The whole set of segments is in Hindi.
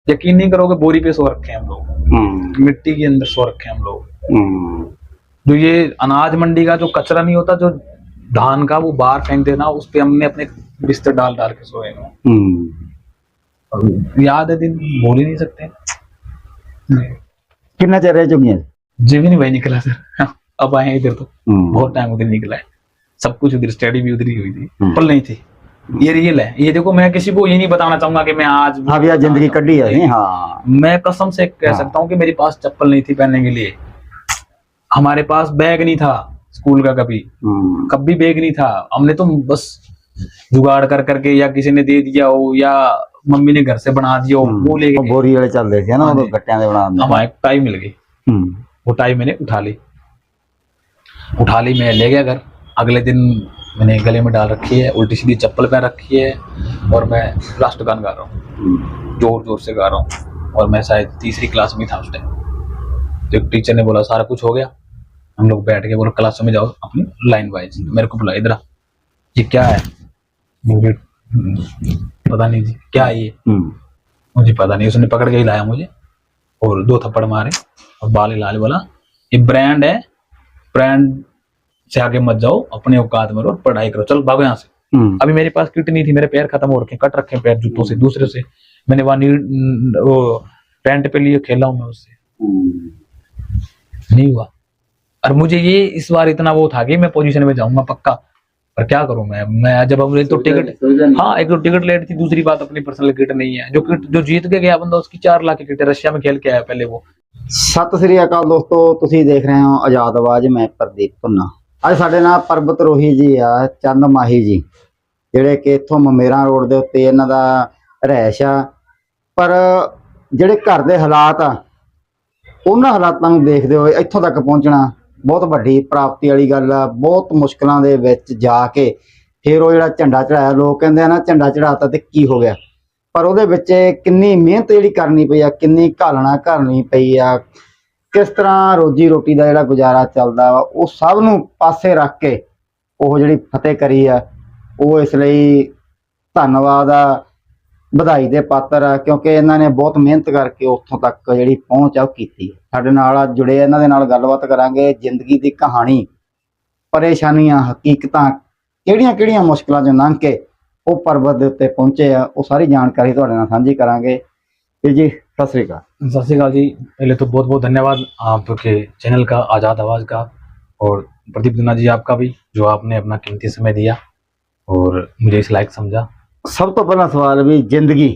यकीन नहीं करोगे, बोरी पे सो रखे हैं हम लोग, मिट्टी के अंदर सो रखे हैं हम लोग। जो ये अनाज मंडी का जो कचरा नहीं होता, जो धान का, वो बाहर फेंक देना, उस पे हमने अपने बिस्तर डाल डाल के सोए हैं। याद है दिन, भूल ही नहीं सकते। कितना चेर रह चुकी है? जी भी नहीं भाई निकला सर। अब आए इधर तो बहुत टाइम उधर निकला है, सब कुछ उधर, स्टडी भी उधर ही हुई थी, पल नहीं थी। ये रियल है, ये देखो, मैं किसी को ये नहीं बताना चाहूंगा कि मैं आज हाँ जिंदगी कड्डी है। हाँ मैं कसम से कह सकता हूँ कि मेरे पास चप्पल नहीं थी पहनने के लिए, हमारे पास बैग नहीं था स्कूल का, कभी बैग नहीं था। हमने तो बस जुगाड़ कर करके, या किसी ने दे दिया हो, या मम्मी ने घर से बना दिया हो, वो ले गए। बोरी वाले चल रहे थे ना, वो गट्टियां दे बना। हमारे टाई मिल गई, वो टाई मैंने उठा ली, मैं ले गया घर। अगले दिन मैंने गले में डाल रखी है, उल्टी सीधी चप्पल पहन रखी है, और मैं राष्ट्रगान गा रहा हूँ, जोर जोर से गा रहा हूँ। और मैं शायद तीसरी क्लास में था उस टाइम। तो एक टीचर ने बोला सारा कुछ हो गया, हम लोग बैठ के, बोला क्लास में जाओ अपनी लाइन वाइज। मेरे को बोला इधर, ये क्या है? मुझे पता नहीं जी क्या है ये, मुझे पता नहीं। उसने पकड़ के ही लाया मुझे और 2 थप्पड़ मारे और बाल हिला ले, बोला ये ब्रांड है, ब्रांड से आगे मत जाओ, अपने औकात में रहो, पढ़ाई करो, चल भागो यहाँ से। अभी मेरे पास किट नहीं थी, मेरे पैर खत्म हो रखे, कट रखे हैं पैर जूतों से, दूसरे से। मैंने वहां वो टेंट पे लिए खेला हूं मैं उससे, नहीं हुआ। और मुझे ये इस बार इतना वो था कि मैं पोजीशन में जाऊंगा पक्का, पर क्या करूं मैं जब हम तो टिकट, हाँ एक तो टिकट लेट थी, दूसरी बात अपनी पर्सनल किट नहीं है। जो जीत के गया बंदा, उसकी 4 लाख की किट है, रशिया में खेल के आया पहले वो। सत श्री अकाल दोस्तों, ਤੁਸੀਂ देख रहे हो आजाद आवाज, मैं प्रदीप भुन्ना। ਅੱਜ ਸਾਡੇ ਨਾਲ ਪਰਬਤ ਰੋਹੀ ਜੀ ਆ, ਚੰਦ ਮਾਹੀ ਜੀ, ਜਿਹੜੇ ਕਿ ਇੱਥੋਂ ਮਮੇਰਾਂ ਰੋਡ ਦੇ ਉੱਤੇ ਇਹਨਾਂ ਦਾ ਰਹਿਸ਼ ਆ। ਪਰ ਜਿਹੜੇ ਘਰ ਦੇ ਹਾਲਾਤ ਆ, ਉਹਨਾਂ ਹਾਲਾਤਾਂ ਨੂੰ ਦੇਖਦੇ ਹੋਏ ਇੱਥੋਂ ਤੱਕ ਪਹੁੰਚਣਾ ਬਹੁਤ ਵੱਡੀ ਪ੍ਰਾਪਤੀ ਵਾਲੀ ਗੱਲ ਆ। ਬਹੁਤ ਮੁਸ਼ਕਲਾਂ ਦੇ ਵਿੱਚ ਜਾ ਕੇ ਫਿਰ ਉਹ ਜਿਹੜਾ ਝੰਡਾ ਚੜਾਇਆ, ਲੋਕ ਕਹਿੰਦੇ ਆ ਨਾ ਝੰਡਾ ਚੜਾਤਾ ਤੇ ਕੀ ਹੋ ਗਿਆ, ਪਰ ਉਹਦੇ ਵਿੱਚ ਕਿੰਨੀ ਮਿਹਨਤ ਜਿਹੜੀ ਕਰਨੀ ਪਈ ਆ, ਕਿੰਨੀ ਘਾਲਣਾ ਕਰਨੀ ਪਈ ਆ, किस तरह रोजी रोटी का जो गुजारा चलता वा, वो सब नूं पासे रख के वो जी फतेह करी है, वो इसलिए धन्नवाद आ, बधाई दे पात्र आ, क्योंकि इन्होंने बहुत मेहनत करके उत्थों तक जी पहुँच आ की। साडे नाल जुड़े, इन्हां दे नाल गलबात करांगे, जिंदगी की कहानी, परेशानियां, हकीकतां, किहड़ियां मुश्किलां चों लंघ के वो पर्वत दे उत्ते पहुंचे आ, वो सारी जानकारी तुहाडे नाल साझी करांगे। जी सत श्री अकाल। सत श्री अकाल जी। पहले तो बहुत बहुत धन्यवाद आपके चैनल का, आज़ाद आवाज़ का, और प्रदीप दुन्ना जी आपका भी, जो आपने अपना कीमती समय दिया और मुझे इस लायक समझा। सब तो पहला सवाल भी, जिंदगी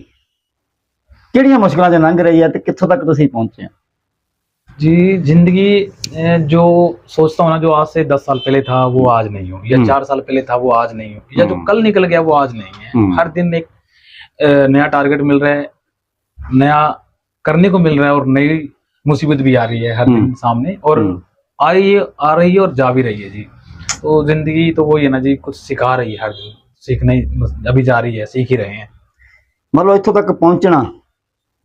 किहड़ियां मुश्किलां च लंघ रही है ते कित्थों तक तुसीं पहुंचे? जी जिंदगी जो सोचता हूँ ना, जो आज से 10 साल पहले था वो आज नहीं हो, या 4 साल पहले था वो आज नहीं हो, या जो कल निकल गया वो आज नहीं है। हर दिन एक नया टारगेट मिल रहा है, नया करने को मिल रहा है, और नई मुसीबत भी आ रही है हर दिन सामने, और आ रही है और जा भी रही है जी। तो जिंदगी तो वही है ना जी, कुछ सिखा रही है हर दिन, सीखने अभी जा रही है, सीख ही रहे हैं। मतलब इत्थों तक पहुंचना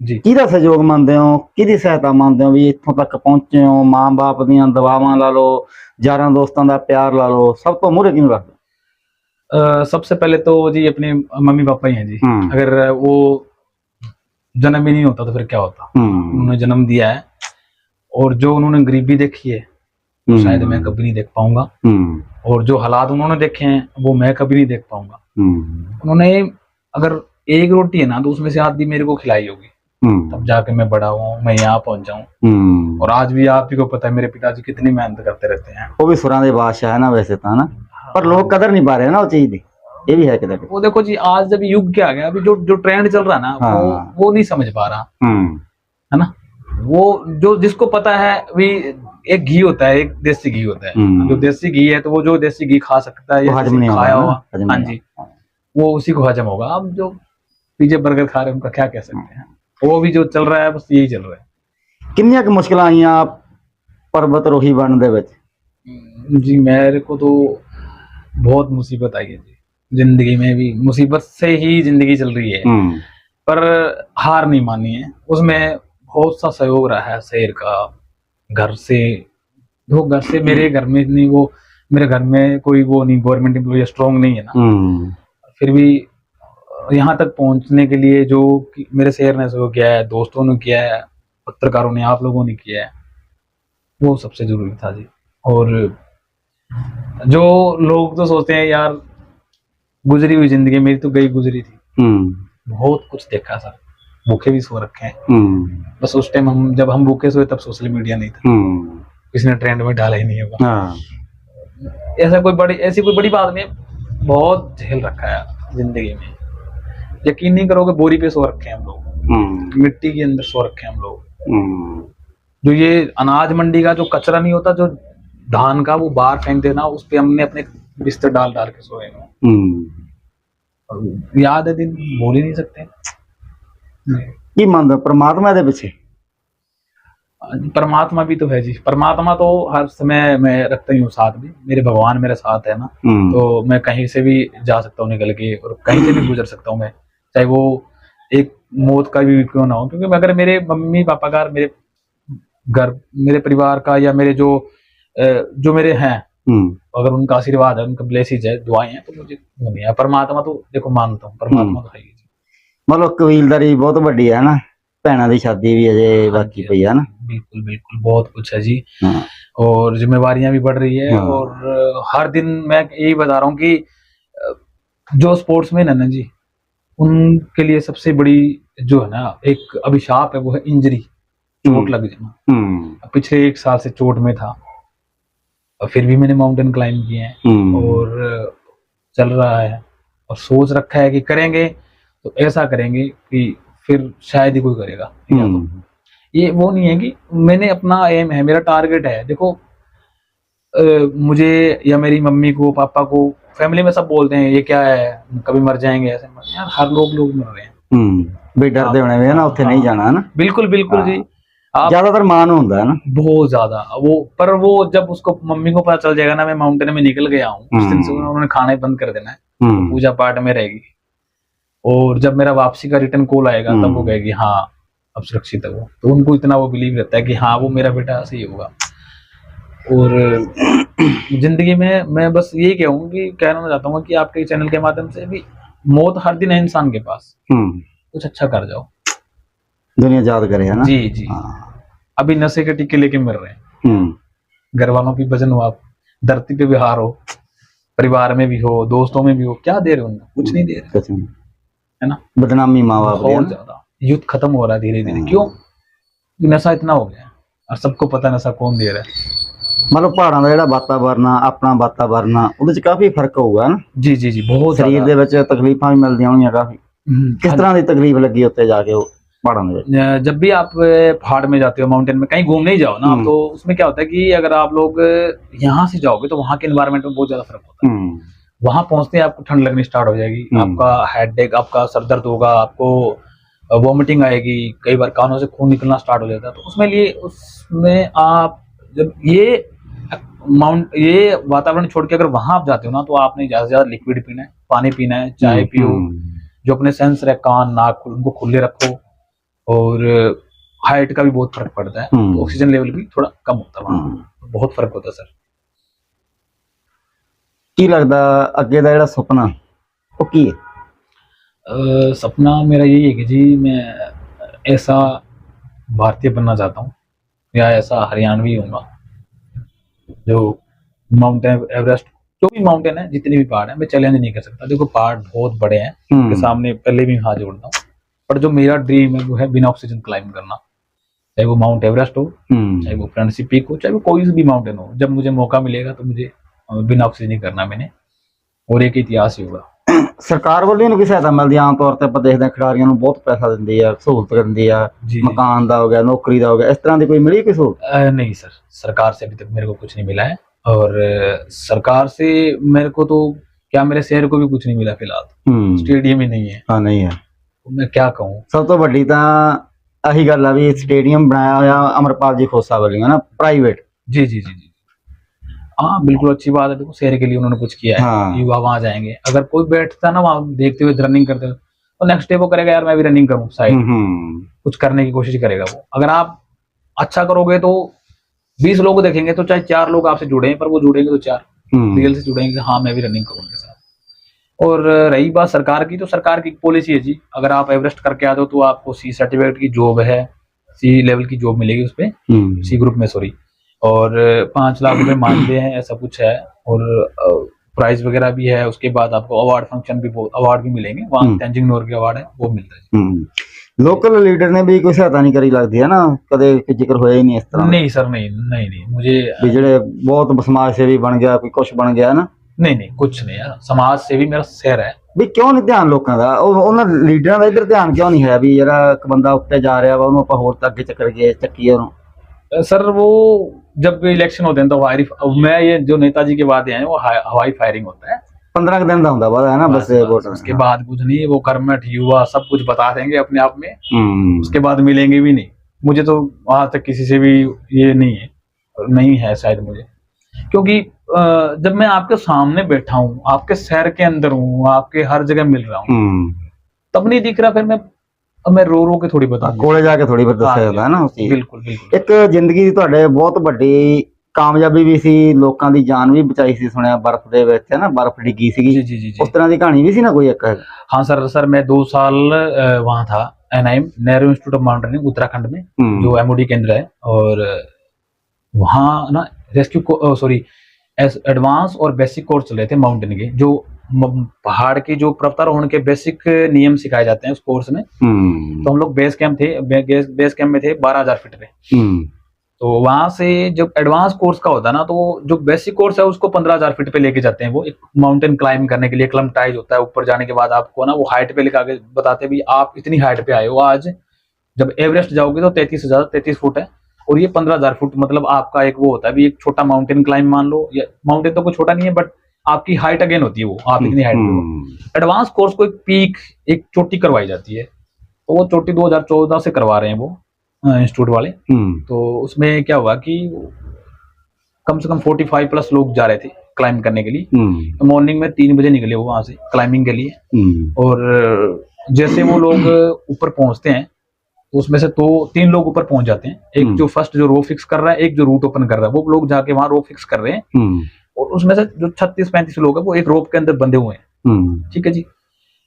जी किहदा सहयोग मानते हो, किहदी सहायता मानते हो भी इत्थों तक पहुंचे हो? मां बाप दीयां दवावां ला लो, यारां दोस्तां दा प्यार ला लो, सब तो मूहरे किहनूं रखदे? सबसे पहले तो जी अपने मम्मी पापा ही हैं जी। अगर वो जन्म ही नहीं होता तो फिर क्या होता। उन्होंने जन्म दिया है, और जो उन्होंने गरीबी देखी है वो शायद मैं कभी नहीं देख पाऊंगा, और जो हालात उन्होंने देखे हैं वो मैं कभी नहीं देख पाऊंगा। उन्होंने अगर एक रोटी है ना, तो उसमें से आधी मेरे को खिलाई होगी, तब जाके मैं बड़ा हुआ, मैं यहाँ पहुंच जाऊं। और आज भी आप ही को पता है मेरे पिताजी कितनी मेहनत करते रहते हैं। वो भी सुरां दे बादशाह है ना वैसे तो, ना, पर लोग कदर नहीं पा रहे ना वो चीज दी, ये भी है किधर। वो देखो जी, आज जब युग क्या आ गया, अभी जो ट्रेंड चल रहा है ना, वो नहीं समझ पा रहा है ना। वो जो जिसको पता है, भी एक घी होता है, एक देसी घी होता है, जो देसी घी है तो वो जो देसी घी खा सकता है, या खाया हुआ, हाँ जी, वो उसी को हजम होगा। अब जो पिज्जा बर्गर खा रहे हैं उनका क्या कह सकते हैं, वो भी जो चल रहा है बस यही चल रहा है। किन्नियां क मुश्किलां आईयां पर्वत रोही बनने दे विच? जी मेरे को तो बहुत मुसीबत आई है जी, जिंदगी में भी मुसीबत से ही जिंदगी चल रही है, पर हार नहीं मानी है। उसमें बहुत सा सहयोग रहा है शहर का, घर से, वो घर से, मेरे घर में नहीं, वो मेरे घर में कोई वो नहीं, गवर्नमेंट एम्प्लॉय स्ट्रॉन्ग नहीं है ना, फिर भी यहाँ तक पहुंचने के लिए जो मेरे शेर ने जो किया है, दोस्तों ने किया है, पत्रकारों ने, आप लोगों ने किया है, वो सबसे जरूरी था जी। और जो लोग तो सोचते हैं यार गुजरी हुई जिंदगी मेरी तो गई गुजरी थी, बहुत कुछ देखा सर, भूखे भी सो रखे हैं। बस उस टाइम हम जब हम भूखे सोए तब सोशल मीडिया नहीं था, किसी ने ट्रेंड में डाला ही नहीं होगा। ऐसी कोई बड़ी बात नहीं है, बहुत झेल रखा है जिंदगी में। यकीन नहीं करोगे, बोरी पे सो रखे हैं हम लोग, मिट्टी के अंदर सो रखे हैं हम लोग। जो ये अनाज मंडी का जो कचरा नहीं होता, जो धान का वो बाहर फेंक देना, उस पे हमने अपने बिस्तर डाल डाल के सोए हैं। याद है दिन, भूल ही नहीं सकते। की मानते हो परमात्मा दे पीछे? परमात्मा भी तो है जी, परमात्मा तो हर समय मैं रखता ही हूँ साथ में, मेरे भगवान मेरे साथ है ना, तो मैं कहीं से भी जा सकता हूँ निकल के, और कहीं से भी गुजर सकता हूँ मैं, चाहे वो एक मौत का भी क्यों ना हो। क्योंकि अगर मेरे मम्मी पापा का, मेरे घर, मेरे परिवार का, या मेरे जो मेरे हैं, अगर उनका आशीर्वाद है, उनका ब्लेसिंग है, दुआएं हैं, तो मुझे वो नहीं है। परमात्मा तो देखो मानता हूँ, परमात्मा तो है ही। मतलब कबीलदारी बहुत बड़ी है ना, भैणों की शादी भी अजे बाकी पई है ना। बिल्कुल बिल्कुल, बहुत कुछ है जी। और जिम्मेवारियां भी बढ़ रही है। और हर दिन मैं यही बता रहा हूँ कि जो स्पोर्ट्समैन है ना जी, उनके लिए सबसे बड़ी जो है ना एक अभिशाप है, वो है इंजरी, चोट लग जाना। पिछले 1 साल से चोट में था, और फिर भी मैंने माउंटेन क्लाइंब किए हैं, और चल रहा है, और सोच रखा है कि करेंगे तो ऐसा करेंगे कि फिर शायद ही कोई करेगा। तो ये वो नहीं है कि मैंने अपना एम है, मेरा टारगेट है। देखो मुझे या मेरी मम्मी को, पापा को, फैमिली में सब बोलते हैं ये क्या है, कभी मर जाएंगे, ऐसे मर, यार हर लोग मर रहे हैं। भी डरते होने में ना, उत्थे नहीं जाना ना। बिल्कुल बिल्कुल जी। ज्यादातर मान होता है ना, बहुत ज्यादा वो। पर वो जब उसको मम्मी को पता चल जाएगा ना मैं माउंटेन में निकल गया हूँ, उस दिन से उन्होंने खाना ही बंद कर देना है, तो पूजा पाठ में रहेगी। और जब मेरा वापसी का रिटर्न कॉल आएगा तब वो कहेगी हाँ अब सुरक्षित है वो। तो उनको इतना वो बिलीव रहता है कि हाँ वो मेरा बेटा सही होगा। और जिंदगी में मैं बस यही कहना चाहता हूँ कि आपके चैनल के माध्यम से भी, मौत हर दिन है इंसान के पास, कुछ अच्छा कर जाओ, दुनिया याद करे, है ना जी जी। अभी नशे के टीके लेके मर रहे हैं, घर वालों की वजन हो, आप धरती पे भी हार हो, परिवार में भी हो, दोस्तों में भी हो, क्या दे रहे हो उनको? कुछ नहीं दे रहे, है ना। बदनामी माँ बाप, बहुत ज्यादा यूथ खत्म हो रहा है धीरे धीरे। क्यों? नशा इतना हो गया और सबको पता नशा कौन दे रहा है। मतलब पहाड़ों का ਜਿਹੜਾ ਵਾਤਾਵਰਨ ਆਪਣਾ ਵਾਤਾਵਰਨ ਉਹਦੇ ਚ ਕਾਫੀ ਫਰਕ ਹੋਊਗਾ ਨਾ। जी जी जी, बहुत ਸਰੀਰ ਦੇ ਵਿੱਚ ਤਕਲੀਫਾਂ ਵੀ ਮਿਲਦੀਆਂ ਹੋਣਗੀਆਂ ਕਾਫੀ। किस तरह की तकलीफ लगी उत्ते जाके वो पहाड़ों में? जब भी आप पहाड़ में जाते हो, माउंटेन में कहीं घूमने ही जाओ ना, तो उसमें क्या होता है कि अगर आप लोग यहाँ से जाओगे तो वहाँ के एनवायरनमेंट में बहुत ज्यादा फर्क होता है। वहां पहुंचते ही आपको ठंड लगनी स्टार्ट हो जाएगी, आपका हेडेक, आपका सर दर्द होगा, आपको वॉमिटिंग आएगी, कई बार कानों से खून निकलना स्टार्ट हो जाता है। तो उसमें आप जब ये वातावरण छोड़ के अगर वहां आप जाते हो ना, तो आपने ज्यादा से ज्यादा लिक्विड पीना है, पानी पीना है, चाय पियो, जो अपने सेंसर है, कान नाक उनको खुले रखो। और हाइट का भी बहुत फर्क पड़ता है, तो ऑक्सीजन लेवल भी थोड़ा कम होता है वहां, बहुत फर्क होता है सर। की लगता अगे दा जेड़ा सुपना वो की है? सपना मेरा यही है कि जी मैं ऐसा भारतीय बनना चाहता हूँ, या ऐसा हरियाणवी होगा जो माउंटेन एवरेस्ट, जो भी माउंटेन है, जितने भी पहाड़ हैं, मैं चैलेंज नहीं कर सकता। देखो पहाड़ बहुत बड़े हैं, उनके सामने पहले भी हाथ जोड़ता हूँ, पर जो मेरा ड्रीम है वो है बिना ऑक्सीजन क्लाइंब करना। चाहे वो माउंट एवरेस्ट हो, चाहे वो फ्रेंडसी पीक हो, चाहे वो कोई भी माउंटेन हो, जब मुझे मौका मिलेगा तो मुझे बिना ऑक्सीजन ही करना मैंने, और एक इतिहास ही होगा। सरकार ਵੱਲੋਂ ਇਹਨੂੰ ਕੀ ਸਹਾਇਤਾ ਮਿਲਦੀ? ਆਮ ਤੌਰ ਤੇ ਆਪਾਂ ਦੇਖਦੇ ਹਾਂ ਖਿਡਾਰੀਆਂ ਨੂੰ ਬਹੁਤ ਪੈਸਾ ਦਿੰਦੀ ਆ, ਸਹੂਲਤ ਦਿੰਦੀ ਆ, ਮਕਾਨ ਦਾ ਹੋ ਗਿਆ, ਨੌਕਰੀ ਦਾ ਹੋ ਗਿਆ, ਇਸ ਤਰ੍ਹਾਂ ਦੀ ਕੋਈ ਮਿਲੀ ਕੋਈ ਸਹੂਲਤ? नहीं सर, सरकार से अभी तक मेरे को कुछ नहीं मिला है, और सरकार से मेरे को तो क्या, मेरे शहर को भी कुछ नहीं मिला फिलहाल, स्टेडियम ही नहीं है। हाँ नहीं है, मैं क्या कहूँ। ਸਭ ਤੋਂ ਵੱਡੀ ਤਾਂ ਆਹੀ ਗੱਲ ਆ ਵੀ ਸਟੇਡੀਅਮ ਬਣਾਇਆ ਹੋਇਆ ਅਮਰਪਾਲ ਜੀ ਖੋਸਾ ਵੱਲੋਂ ਨਾ, प्राइवेट। जी जी जी जी, हाँ बिल्कुल अच्छी बात है। देखो शहर के लिए उन्होंने कुछ किया है, युवा वहां जाएंगे। अगर कोई बैठता ना वहां देखते हुए रनिंग करते हुए, तो नेक्स्ट डे वो करेगा यार मैं भी रनिंग करूं, शायद कुछ करने की कोशिश करेगा वो। अगर आप अच्छा करोगे तो 20 लोग देखेंगे, तो चाहे 4 लोग आपसे जुड़े, पर वो जुड़ेंगे तो 4 रियल से जुड़ेंगे, हाँ मैं भी रनिंग करूँ उनके साथ। और रही बात सरकार की, तो सरकार की पॉलिसी है जी, अगर आप एवरेस्ट करके आते हो तो आपको सी सर्टिफिकेट की जॉब है, सी लेवल की जॉब मिलेगी उस पे, सी ग्रुप में सॉरी, और 5 लाख रुपए मानदेय है, ऐसा कुछ है। और प्राइज वगैरह भी है। उसके बाद आपको अवार्ड फंक्शन भी, अवार्ड भी मिलेंगे वहाँ, तेंजिंग नोरगे अवार्ड है वो मिलता है। लोकल लीडर ने भी कोई सहायता नहीं करी लगती है ना, कदे जिक्र होया ही नहीं इस तरह नहीं सर, नहीं नहीं नहीं, मुझे भी ਜਿਹੜੇ बहुत समाज सेवी बन गया, कोई कुछ बन गया ना, नहीं नहीं कुछ नहीं है। समाज सेवी मेरा शहर है। ਵੀ ਕਿਉਂ ਨਹੀਂ ਧਿਆਨ ਲੋਕਾਂ ਦਾ, ਉਹਨਾਂ ਲੀਡਰਾਂ ਦਾ ਇੱਧਰ ਧਿਆਨ ਕਿਉਂ ਨਹੀਂ ਹੈ ਵੀ ਜਿਹੜਾ ਇੱਕ ਬੰਦਾ ਉੱਤੇ ਜਾ ਰਿਹਾ ਵਾ ਉਹਨੂੰ ਆਪਾਂ ਹੋਰ ਅੱਗੇ ਚੱਕਰ ਗਏ ਚੱਕੀਏ ਉਹਨੂੰ। सर वो जब इलेक्शन होते हैं तो मैं ये जो नेताजी के बाद आए वो हवाई फायरिंग होता है। 15 दिन ਦਾ ਹੁੰਦਾ ਬਾਅਦ है ना, बस वोट उसके बाद कुछ नहीं, वो कर्मठ युवा सब कुछ बता देंगे अपने आप में, उसके बाद मिलेंगे भी नहीं। मुझे तो वहां तक किसी से भी ये नहीं है, नहीं है शायद मुझे, क्योंकि जब मैं आपके सामने बैठा हूँ, आपके शहर के अंदर हूँ, आपके हर जगह मिल रहा हूँ, तब नहीं दिख रहा, फिर मैं रो रो के थोड़ी बता ਕੋਲੇ ਜਾ ਕੇ ਥੋੜੀ ਫਿਰ ਦੱਸਿਆ ਜਾਂਦਾ ਹੈ ਨਾ ਉਸ ਚੀਜ਼। बिल्कुल बिल्कुल। ਇੱਕ ਜ਼ਿੰਦਗੀ ਦੀ ਤੁਹਾਡੇ ਬਹੁਤ ਵੱਡੀ ਕਾਮਯਾਬੀ ਵੀ ਸੀ, ਲੋਕਾਂ ਦੀ ਜਾਨ ਵੀ ਬਚਾਈ ਸੀ, ਸੁਣਿਆ ਬਰਫ਼ ਦੇ ਵਿੱਚ ਹੈ ਨਾ, ਬਰਫ਼ ਡਿੱਗੀ ਸੀਗੀ, जी जी जी जी। ਉਸ तरह ਦੀ ਕਹਾਣੀ ਵੀ ਸੀ ਨਾ ਕੋਈ ਇੱਕ। हाँ सर मैं 2 साल वहाँ था, NIM Nehru Institute of Mountaineering Uttarakhand में, जो MOD केंद्र है। और वहाँ ना रेस्क्यू सॉरी एडवांस और बेसिक कोर्स चले थे माउंटेन के, जो पहाड़ के जो पर्वतारोहण के बेसिक नियम सिखाए जाते हैं उस कोर्स में। तो हम लोग बेस कैंप में थे 12,000 फीट पे। तो वहां से जब एडवांस कोर्स का होता है ना, तो जो बेसिक कोर्स है उसको 15,000 फीट पे लेके जाते हैं। वो एक माउंटेन क्लाइंब करने के लिए क्लमटाइज होता है, ऊपर जाने के बाद आपको ना वो हाइट पे लेकर आके बताते हैं भी आप इतनी हाइट पे आए हो आज, जब एवरेस्ट जाओगे तो 33 फुट है, और ये 15,000 फुट मतलब आपका एक वो होता है भी एक छोटा माउंटेन क्लाइंब मान लो, या माउंटेन तो कोई छोटा नहीं है बट आपकी हाइट अगेन होती है, वो आप इतनी हाइट पे हो। एडवांस कोर्स को एक पीक, एक चोटी करवाई जाती है, तो वो चोटी 2014 से करवा रहे हैं वो इंस्टीट्यूट वाले। तो उसमें क्या हुआ कि कम से कम 45 प्लस लोग जा रहे थे क्लाइंब करने के लिए। तो मॉर्निंग में 3 बजे निकले वो वहां से क्लाइंबिंग के लिए। और जैसे वो लोग ऊपर पहुंचते हैं, उसमें से तो 3 लोग ऊपर पहुंच जाते हैं। एक जो फर्स्ट जो रो फिक्स कर रहा है, एक जो रूट ओपन कर रहा है, वो लोग जाके वहां रो फिक्स कर रहे हैं। और उसमें से जो 36-35 लोग हैं वो एक रोप के अंदर बंधे हुए हैं। ठीक है जी।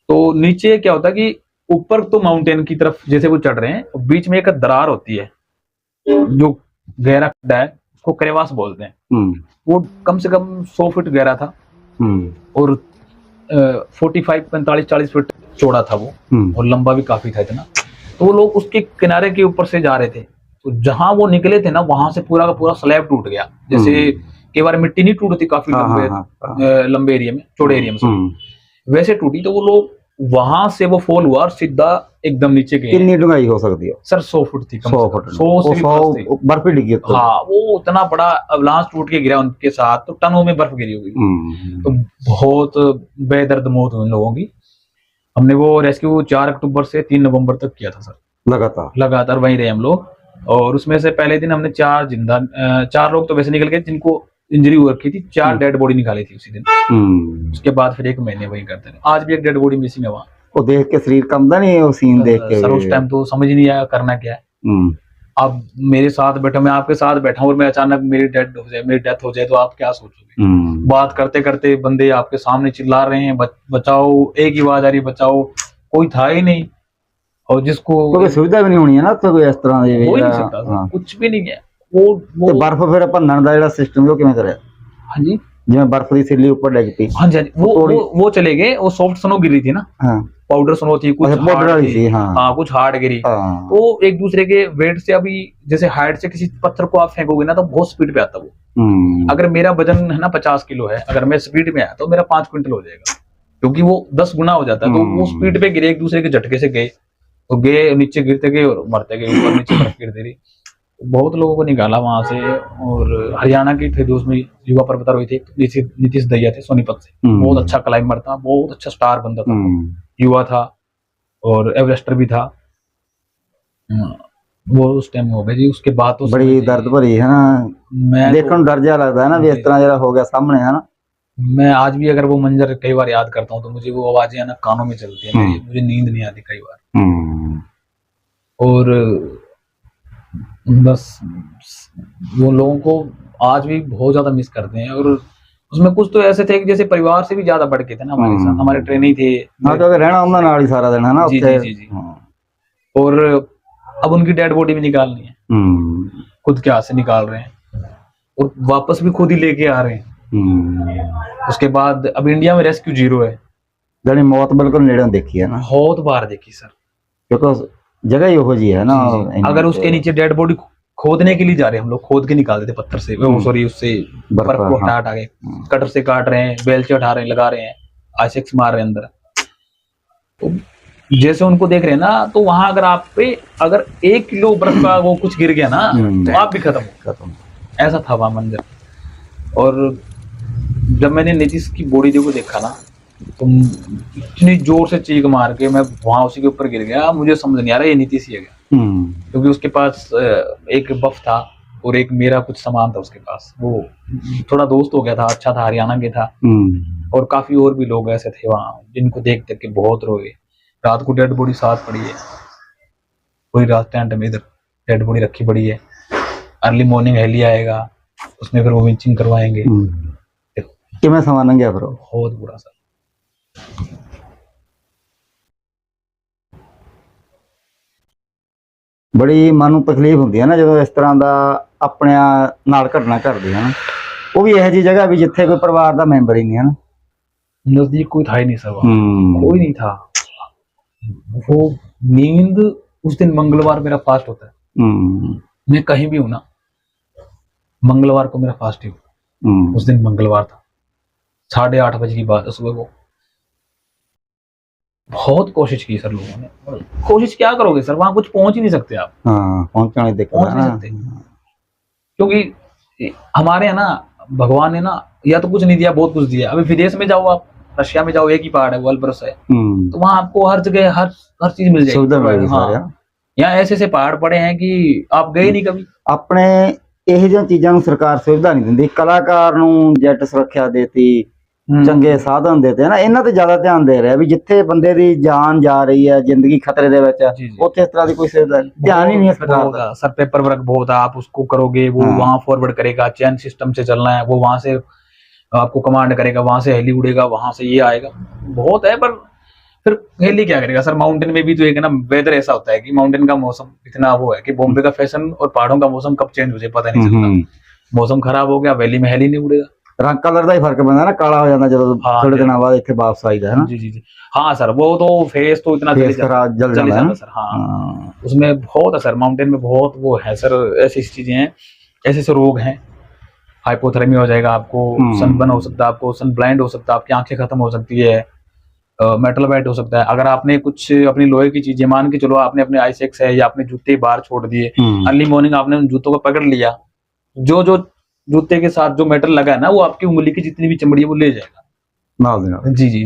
तो नीचे क्या होता है कि ऊपर तो माउंटेन की तरफ जैसे वो चढ़ रहे हैं, बीच में एक दरार होती है, जो गहरा खड्डा है, उसको क्रेवास बोलते हैं। वो कम से कम 100 फीट गहरा था, और 45, 45, 40 फीट चौड़ा था वो, और लंबा भी काफी था इतना। तो वो लोग उसके किनारे के ऊपर से जा रहे थे। तो जहां वो निकले थे ना, वहां से पूरा का पूरा स्लैब टूट गया। जैसे कई बार मिट्टी नहीं टूटती काफी लंबे एरिया में, चौड़े एरिया में, वैसे टूटी। तो वो लोग वहां से वो फॉल हुआ और सीधा एकदम नीचे गए। कितनी डूंगाई हो सकती है सर? 100 फुट थी, 100 फुट, 100 बर्फ डिगी। हाँ, वो इतना बड़ा अवलांच टूट के गिरा उनके साथ, तो टनों में बर्फ गिरी होगी। तो बहुत बेदर्द मौत हुई लोगों की। हमने वो रेस्क्यू 4 अक्टूबर से 3 नवंबर तक किया था सर, लगातार वहीं रहे हम लोग। और उसमें से पहले दिन हमने 4 लोग तो वैसे निकल गए जिनको इंजरी हो रखी थी, 4 डेड बॉडी निकाली थी उसी दिन। उसके बाद फिर 1 महीने वही करते रहे। आज भी एक डेड बॉडी मिसिंग है वहाँ। वो देख के शरीर कंबदा नहीं है, वो सीन देख के सर उस टाइम तो समझ ही नहीं आया करना क्या है। अब मेरे साथ बैठा, मैं आपके साथ बैठा हूँ, और मैं अचानक मेरी डेथ हो जाए तो आप क्या सोचोगे? बात करते करते बंदे आपके सामने चिल्ला रहे हैं बचाओ, एक ही आवाज आ रही बचाओ, कोई था ही नहीं। और जिसको कोई सुविधा भी नहीं होनी है ना, तो कोई इस तरह ਦੀ हो ही नहीं सकता, कुछ भी नहीं है। वो बर्फ फिर ਭੰਨਣ ਦਾ ਜਿਹੜਾ ਸਿਸਟਮ ਉਹ ਕਿਵੇਂ ਕਰਿਆ? हाँ जी, ਜਿਵੇਂ ਬਰफ ਦੀ ਸਿੱਲੀ ਉੱਪਰ ਡਿੱਗ ਪਈ। हाँ जी, वो चले गए। वो सॉफ्ट स्नो गिरी थी ना, पाउडर स्नो थी, कुछ हार्ड थी, हाँ कुछ हार्ड गिरी। तो एक दूसरे के वेट से, अभी जैसे हाइट से किसी पत्थर को आप फेंकोगे ना तो बहुत स्पीड पे आता वो। अगर मेरा वजन है ना 50 किलो है, अगर मैं स्पीड में आया तो मेरा 5 क्विंटल हो जाएगा, क्योंकि वो 10 गुना हो जाता है। तो वो स्पीड पे गिरे, एक दूसरे के झटके से गए, तो गए नीचे, गिरते गए और मरते गए, ऊपर नीचे बर्फ गिरती रही। बहुत लोगों को निकाला वहां से। और हरियाणा के थे जो उसमें युवा पर्वतारोही थे, नीतीश दहिया थे सोनीपत से, बहुत अच्छा क्लाइंबर था, बहुत अच्छा स्टार बंदा था, युवा था और एवरेस्टर भी था। वो उस टाइम हो गए जी। उसके बाद तो बड़ी दर्द भरी है ना, मैं देखने डर जा लगता है ना भी इस तरह जरा हो गया सामने, है ना। मैं आज भी अगर वो मंजर कई बार याद करता हूँ तो मुझे वो आवाजें है ना कानों में चलती है, मुझे नींद नहीं आती कई बार। और बस वो लोगों को आज भी बहुत ज्यादा मिस करते हैं। और उसमें कुछ तो ऐसे थे कि जैसे परिवार से भी ज्यादा बढ़ के थे ना हमारे साथ, हमारे ट्रेनी थे। हाँ, क्योंकि रहना उन्होंने नाल ही सारा दिन है ना जी उत्थे। जी जी जी। और अब उनकी डेड बॉडी भी निकालनी है, खुद के हाथ से निकाल रहे हैं और वापस भी खुद ही लेके आ रहे हैं। उसके बाद अब इंडिया में रेस्क्यू जीरो है। जानी मौत बिल्कुल नेड़े देखी है ना, बहुत बार देखी सर, क्योंकि जगह ही हो जी है ना। अगर उसके नीचे डेड बॉडी खोदने के लिए जा रहे हैं, हम लोग खोद के निकाल देते पत्थर से, वो सॉरी उससे बर्फ को हटा के कटर से काट रहे हैं, बेल से उठा रहे हैं, लगा रहे हैं, आईसेक्स मार रहे हैं अंदर। तो जैसे उनको देख रहे हैं ना, तो वहां अगर आप पे अगर 1 किलो बर्फ का वो कुछ गिर गया ना, तो आप भी खत्म। ऐसा था वहां मंजर। और जब मैंने नीतीश की बॉडी को देखा ना, तो इतनी जोर से चीख मार के मैं वहां उसी के ऊपर गिर गया। मुझे समझ नहीं आ रहा ये नीतीश ही है क्या, क्योंकि उसके पास एक बफ था और एक मेरा कुछ सामान था उसके पास। वो थोड़ा दोस्त हो गया था, अच्छा था, हरियाणा के था। और काफी और भी लोग ऐसे थे वहां जिनको देख देख के बहुत रोए। रात को डेड बॉडी साथ पड़ी है, पूरी रात टेंट में इधर डेड बॉडी रखी पड़ी है। अर्ली मॉर्निंग हेली आएगा, उसमें फिर वो विंचिंग करवाएंगे। किमें समा लंघिया फिर? बहुत बुरा सर। बड़ी मन ਨੂੰ ਤਕਲੀਫ ਹੁੰਦੀ ਹੈ ਨਾ ਜਦੋਂ ਇਸ ਤਰ੍ਹਾਂ ਦਾ ਆਪਣੇ ਨਾਲ ਘਟਨਾ ਘਟਦੀ ਹੈ ਨਾ। ਉਹ ਵੀ ਇਹੋ ਜਿਹੀ ਜਗ੍ਹਾ ਵੀ ਜਿੱਥੇ ਕੋਈ ਪਰਿਵਾਰ ਦਾ ਮੈਂਬਰ ਹੀ ਨਹੀਂ ਹੈ ना। नजदीक कोई था ही नहीं सर, कोई नहीं था। वो नींद उस दिन मंगलवार मेरा फास्ट होता है, मैं कहीं भी हूं ना, मंगलवार को मेरा फास्ट ही हो। उस दिन मंगलवार था, 8:30 बजे की बात है सुबह को। बहुत कोशिश की सर लोगों ने। कोशिश क्या करोगे सर, वहां कुछ पहुंच ही नहीं सकते आप। पहुंच नहीं सकते, क्योंकि हमारे यहाँ ना भगवान ने ना या तो कुछ नहीं दिया, बहुत कुछ दिया। अभी विदेश में जाओ आप, रशिया में जाओ, एक ही पहाड़ है, वो अल्ब्रस है, तो वहां आपको हर जगह हर चीज मिल जाएगी। हाँ, यहाँ ऐसे ऐसे पहाड़ पड़े हैं कि आप गए नहीं कभी। अपने ਇਹੋ ਜਿਹੀਆਂ ਚੀਜ਼ਾਂ ਨੂੰ ਸਰਕਾਰ ਸੁਵਿਧਾ ਨਹੀਂ ਦਿੰਦੀ। ਕਲਾਕਾਰ ਨੂੰ ਜੈਟ ਸੁਰੱਖਿਆ ਦੇਤੀ, ਚੰਗੇ ਸਾਧਨ ਦੇਤੇ ਨਾ, ਇਹਨਾਂ ਤੇ ਜ਼ਿਆਦਾ ਧਿਆਨ ਦੇ ਰਿਹਾ ਵੀ ਜਿੱਥੇ ਬੰਦੇ ਦੀ ਜਾਨ ਜਾ ਰਹੀ ਹੈ, ਜ਼ਿੰਦਗੀ खतरे ਦੇ ਵਿੱਚ, ਉੱਥੇ ਇਸ ਤਰ੍ਹਾਂ ਦੀ ਕੋਈ ਸੁਵਿਧਾ ध्यान ही नहीं है सरकार का। सर पेपर वर्क बहुत है, आप उसको करोगे, वो वहां फॉरवर्ड करेगा, चैन सिस्टम से चलना है, वो वहां से आपको कमांड करेगा, वहां से हेली उड़ेगा, वहां से ये आएगा, बहुत है। पर फिर हेली क्या करेगा सर, माउंटेन में भी तो एक ना वेदर ऐसा होता है कि माउंटेन का मौसम इतना वो है कि बॉम्बे का फैशन और पहाड़ों का मौसम कब चेंज हो जाए पता नहीं चलता। मौसम खराब हो गया, वैली में हेली नहीं उड़ेगा। रंग कलर का ही फर्क बनता है ना, काला हो जाता जब थोड़े दिन बाद इतने वापस आई है ना। जी जी जी हाँ सर, वो तो फेस तो इतना जल जाता है सर। हाँ, उसमें बहुत है सर, माउंटेन में बहुत वो है सर, ऐसी चीजें हैं, ऐसे ऐसे रोग हैं। हाइपोथर्मिया हो जाएगा आपको, सनबर्न हो सकता है आपको, सन ब्लाइंड हो सकता है, आपकी आंखें खत्म हो सकती है, मेटल बैट हो सकता है। अगर आपने कुछ अपनी लोहे की चीजें, मान के चलो आपने अपने आईसेक्स है या अपने जूते बाहर छोड़ दिए, अर्ली मॉर्निंग आपने उन जूतों को पकड़ लिया, जो जो जूते के साथ जो मेटल लगा है ना, वो आपकी उंगली की जितनी भी चमड़ी है वो ले जाएगा। जी जी।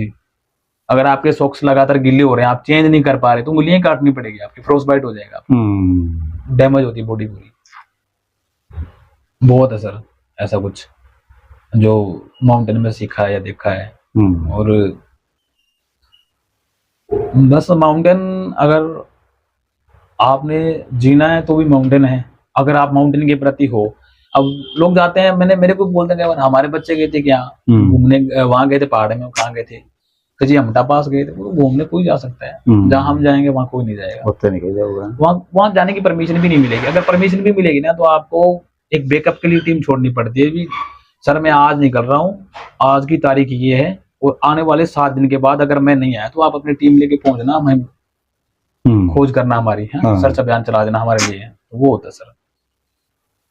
अगर आपके सॉक्स लगातार गिले हो रहे हैं, आप चेंज नहीं कर पा रहे, तो उंगलियां काटनी पड़ेगी, आपकी फ्रोस्ट बाइट हो जाएगा, डैमेज होती है बॉडी पूरी। बहुत है सर ऐसा कुछ जो माउंटेन में सीखा है या देखा है। और बस माउंटेन अगर आपने जीना है तो भी माउंटेन है, अगर आप माउंटेन के प्रति हो। अब लोग जाते हैं, मेरे को बोलते हैं हमारे बच्चे गए थे क्या घूमने, वहां गए थे पहाड़ में, कहाँ गए थे, तो जी हमटा पास गए थे। वो घूमने कोई जा सकता है, जहाँ हम जाएंगे वहाँ कोई नहीं जाएगा, वहाँ जाने की परमिशन भी नहीं मिलेगी। अगर परमिशन भी मिलेगी ना, तो आपको एक बैकअप के लिए टीम छोड़नी पड़ती है भी, सर मैं आज निकल रहा हूँ, आज की तारीख ये है, और आने वाले 7 दिन के बाद अगर मैं नहीं आया तो आप अपनी टीम लेके पहुंचना, हमें खोज करना हमारी है, सर्च अभियान चला देना हमारे लिए, वो होता है सर।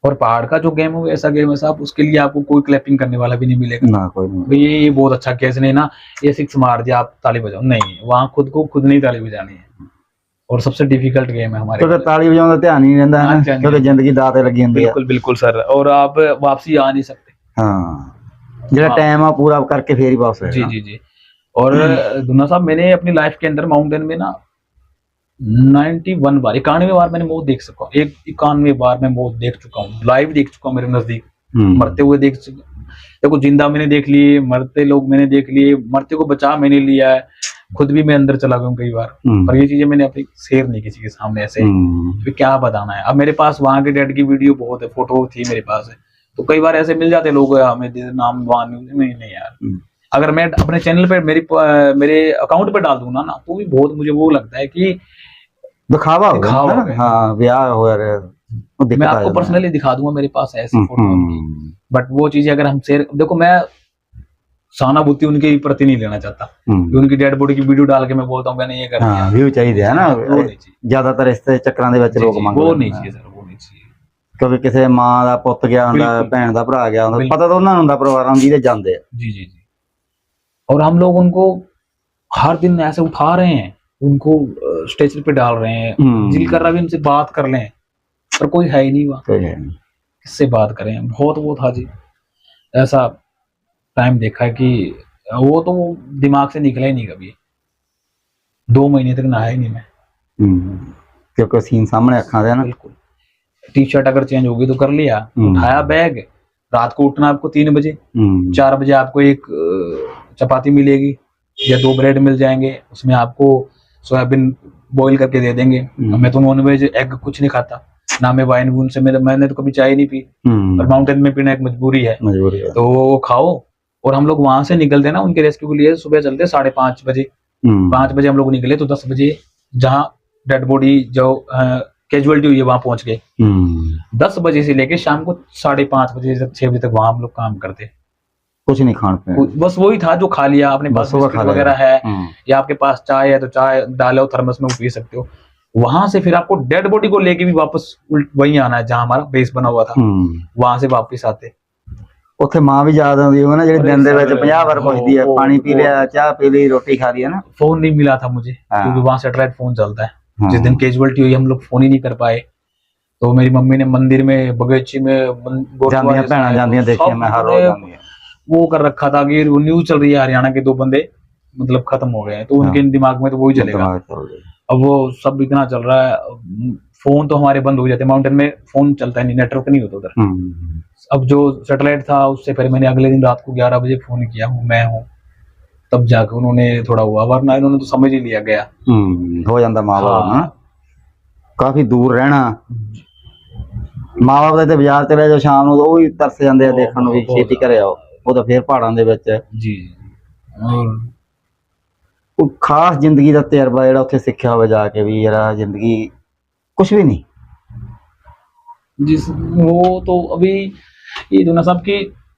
और पहाड़ का जो गेम है वो ऐसा गेम है साहब, उसके लिए आपको कोई क्लैपिंग करने वाला भी नहीं मिलेगा ना, कोई नहीं। ये बहुत अच्छा केस नहीं ना, ये 6 मार दिया आप ताली बजाओ, नहीं, वहाँ खुद को खुद नहीं ताली बजानी है। और सबसे डिफिकल्ट गेम है हमारे, क्योंकि ताली बजाने का ध्यान ही नहीं रहता है ना, क्योंकि जिंदगी दाते लगी होती है। बिल्कुल बिल्कुल सर, और आप वापसी आ नहीं सकते। हाँ, जो टाइम है पूरा करके फिर ही वापस। जी जी जी। और दुन्ना साहब, मैंने अपनी लाइफ के अंदर माउंटेन में ना 91 बार, 91 बार मैंने मौत देख सका, 91 बार मैं मौत देख चुका हूँ, लाइव देख चुका हूँ, मेरे नजदीक मरते हुए देख चुका। देखो, जिंदा मैंने देख लिए, मरते लोग मैंने देख लिए, मरते को बचा मैंने लिया है, खुद भी मैं अंदर चला गया हूँ कई बार, पर ये चीजें मैंने अपनी शेयर नहीं किसी के सामने ऐसे, तो क्या बताना है। अब मेरे पास वहां के डेड की वीडियो बहुत है, फोटो थी मेरे पास है, तो कई बार ऐसे मिल जाते लोग, हमें नाम वान नहीं यार। अगर मैं अपने चैनल पे मेरे अकाउंट पे डाल दूं ना तो भी बहुत मुझे वो लगता है कि दिखावा हो दिखावा गया हो गया। हाँ, ब्याह हो रहा है, मैं आपको पर्सनली दिखा दूंगा, मेरे पास ऐसी फोटो उनकी, बट वो चीजें अगर हम शेयर, देखो मैं सहानुभूति उनके प्रति नहीं लेना चाहता कि उनकी डेड बॉडी की वीडियो डाल के मैं बोलता हूँ मैंने ये कर दिया। व्यू चाहिए है ना, वो नहीं चाहिए, ज्यादातर इस ਚੱਕਰਾਂ ਦੇ ਵਿੱਚ ਲੋਕ ਮੰਗਦੇ वो नहीं चाहिए सर, वो नहीं चाहिए। ਕਿਉਂਕਿ ਕਿਸੇ ਮਾਂ ਦਾ ਪੁੱਤ ਗਿਆ ਹੁੰਦਾ, बिल्कुल। ਭੈਣ ਦਾ ਭਰਾ ਗਿਆ ਹੁੰਦਾ, बिल्कुल। ਪਤਾ ਤਾਂ ਉਹਨਾਂ ਨੂੰ ਹੁੰਦਾ ਪਰਿਵਾਰਾਂ ਨੂੰ ਜਿਹਦੇ ਜਾਂਦੇ ਆ। जी जी जी। और हम लोग उनको हर दिन ऐसे उठा रहे हैं, उनको स्टेज पे डाल रहे हैं, दिल कर रहा भी उनसे बात कर लें, पर कोई है ही नहीं वहाँ, कोई है नहीं। किससे बात करें। बहुत वो था जी, ऐसा टाइम देखा है कि वो तो दिमाग से निकला ही नहीं कभी। 2 महीने तक नहाया ही नहीं मैं, क्योंकि सीन सामने अखा दे ना। बिल्कुल। टी शर्ट अगर चेंज होगी तो कर लिया, उठाया बैग, रात को उठना आपको 3 बजे, 4 बजे आपको एक चपाती मिलेगी या 2 ब्रेड मिल जाएंगे, उसमें आपको सोयाबीन बॉईल करके दे देंगे। मैं तो नॉनवेज एग कुछ नहीं खाता, ना मैं वाइन वून से, मैंने तो कभी चाय नहीं पी, पर माउंटेन में पीना एक मजबूरी है, तो वो खाओ। और हम लोग वहां से निकलते ना उनके रेस्क्यू के लिए, सुबह चलते 5:30 बजे, 5 बजे हम लोग निकले तो 10 बजे जहाँ डेड बॉडी जो कैजुअलिटी हुई है वहां पहुंच गए। 10 बजे से लेके शाम को 5:30 बजे तक, 6 बजे तक वहां हम लोग काम करते, कुछ नहीं खान पे, बस वही था जो खा लिया अपने पास, बिस्किट वगैरह है या आपके पास चाय है तो चाय डालो थर्मस में, वो पी सकते हो। वहां से फिर आपको डेड बॉडी को लेके भी वापस वहीं आना है जहां हमारा बेस बना हुआ था, वहां से वापस आते। ਉੱਥੇ ਮਾਂ ਵੀ ਯਾਦ ਆਉਂਦੀ ਹੋਵੇ ਨਾ, ਜਿਹੜੀ ਦਿਨ ਦੇ ਵਿੱਚ 50 ਵਾਰ ਪੁੱਛਦੀ ਹੈ ਪਾਣੀ ਪੀ ਲਿਆ, ਚਾਹ पी ली, रोटी खा ली है ना। फोन नहीं मिला था मुझे क्योंकि वहां सैटेलाइट फोन चलता है। जिस दिन कैजुअलिटी हुई हम लोग फोन ही नहीं कर पाए, तो मेरी मम्मी ने मंदिर में, बगीची में, वो कर रखा था कि वो न्यूज चल रही है हरियाणा के 2 बंदे मतलब खत्म हो गए हैं, तो उनके दिमाग में तो वही चलेगा। अब वो सब इतना चल रहा है, फोन तो हमारे बंद हो जाते, माउंटेन में फोन चलता है नहीं, नेटवर्क नहीं होता उधर। अब जो सैटेलाइट था उससे फिर मैंने अगले दिन रात को 11 बजे फोन किया हूँ मैं हूँ, तब जाकर उन्होंने थोड़ा हुआ, वरना इन्होंने तो समझ ही लिया गया। हो जाता माँ बाप ना, काफी दूर रहना, माँ बाप ਦੇ ਤੇ ਬਾਜ਼ਾਰ ਤੇ ਜਾਓ ਸ਼ਾਮ ਨੂੰ ਉਹ ਵੀ ਤਰਸ ਜਾਂਦੇ ਆ ਦੇਖਣ ਨੂੰ ਵੀ ਛੇਤੀ ਘਰੇ ਆਓ, ਉਹ ਤਾਂ ਫੇਰ ਪਹਾੜਾਂ ਦੇ ਵਿੱਚ ਜੀ। ਔਰ ਉਹ ਖਾਸ ਜ਼ਿੰਦਗੀ ਦਾ ਤਜਰਬਾ ਜਿਹੜਾ ਉੱਥੇ ਸਿੱਖਿਆ ਹੋਵੇ ਜਾ ਕੇ ਵੀ ਯਾਰ ਜ਼ਿੰਦਗੀ कुछ भी नहीं। जिस वो तो अभी ये दुनिया साहब की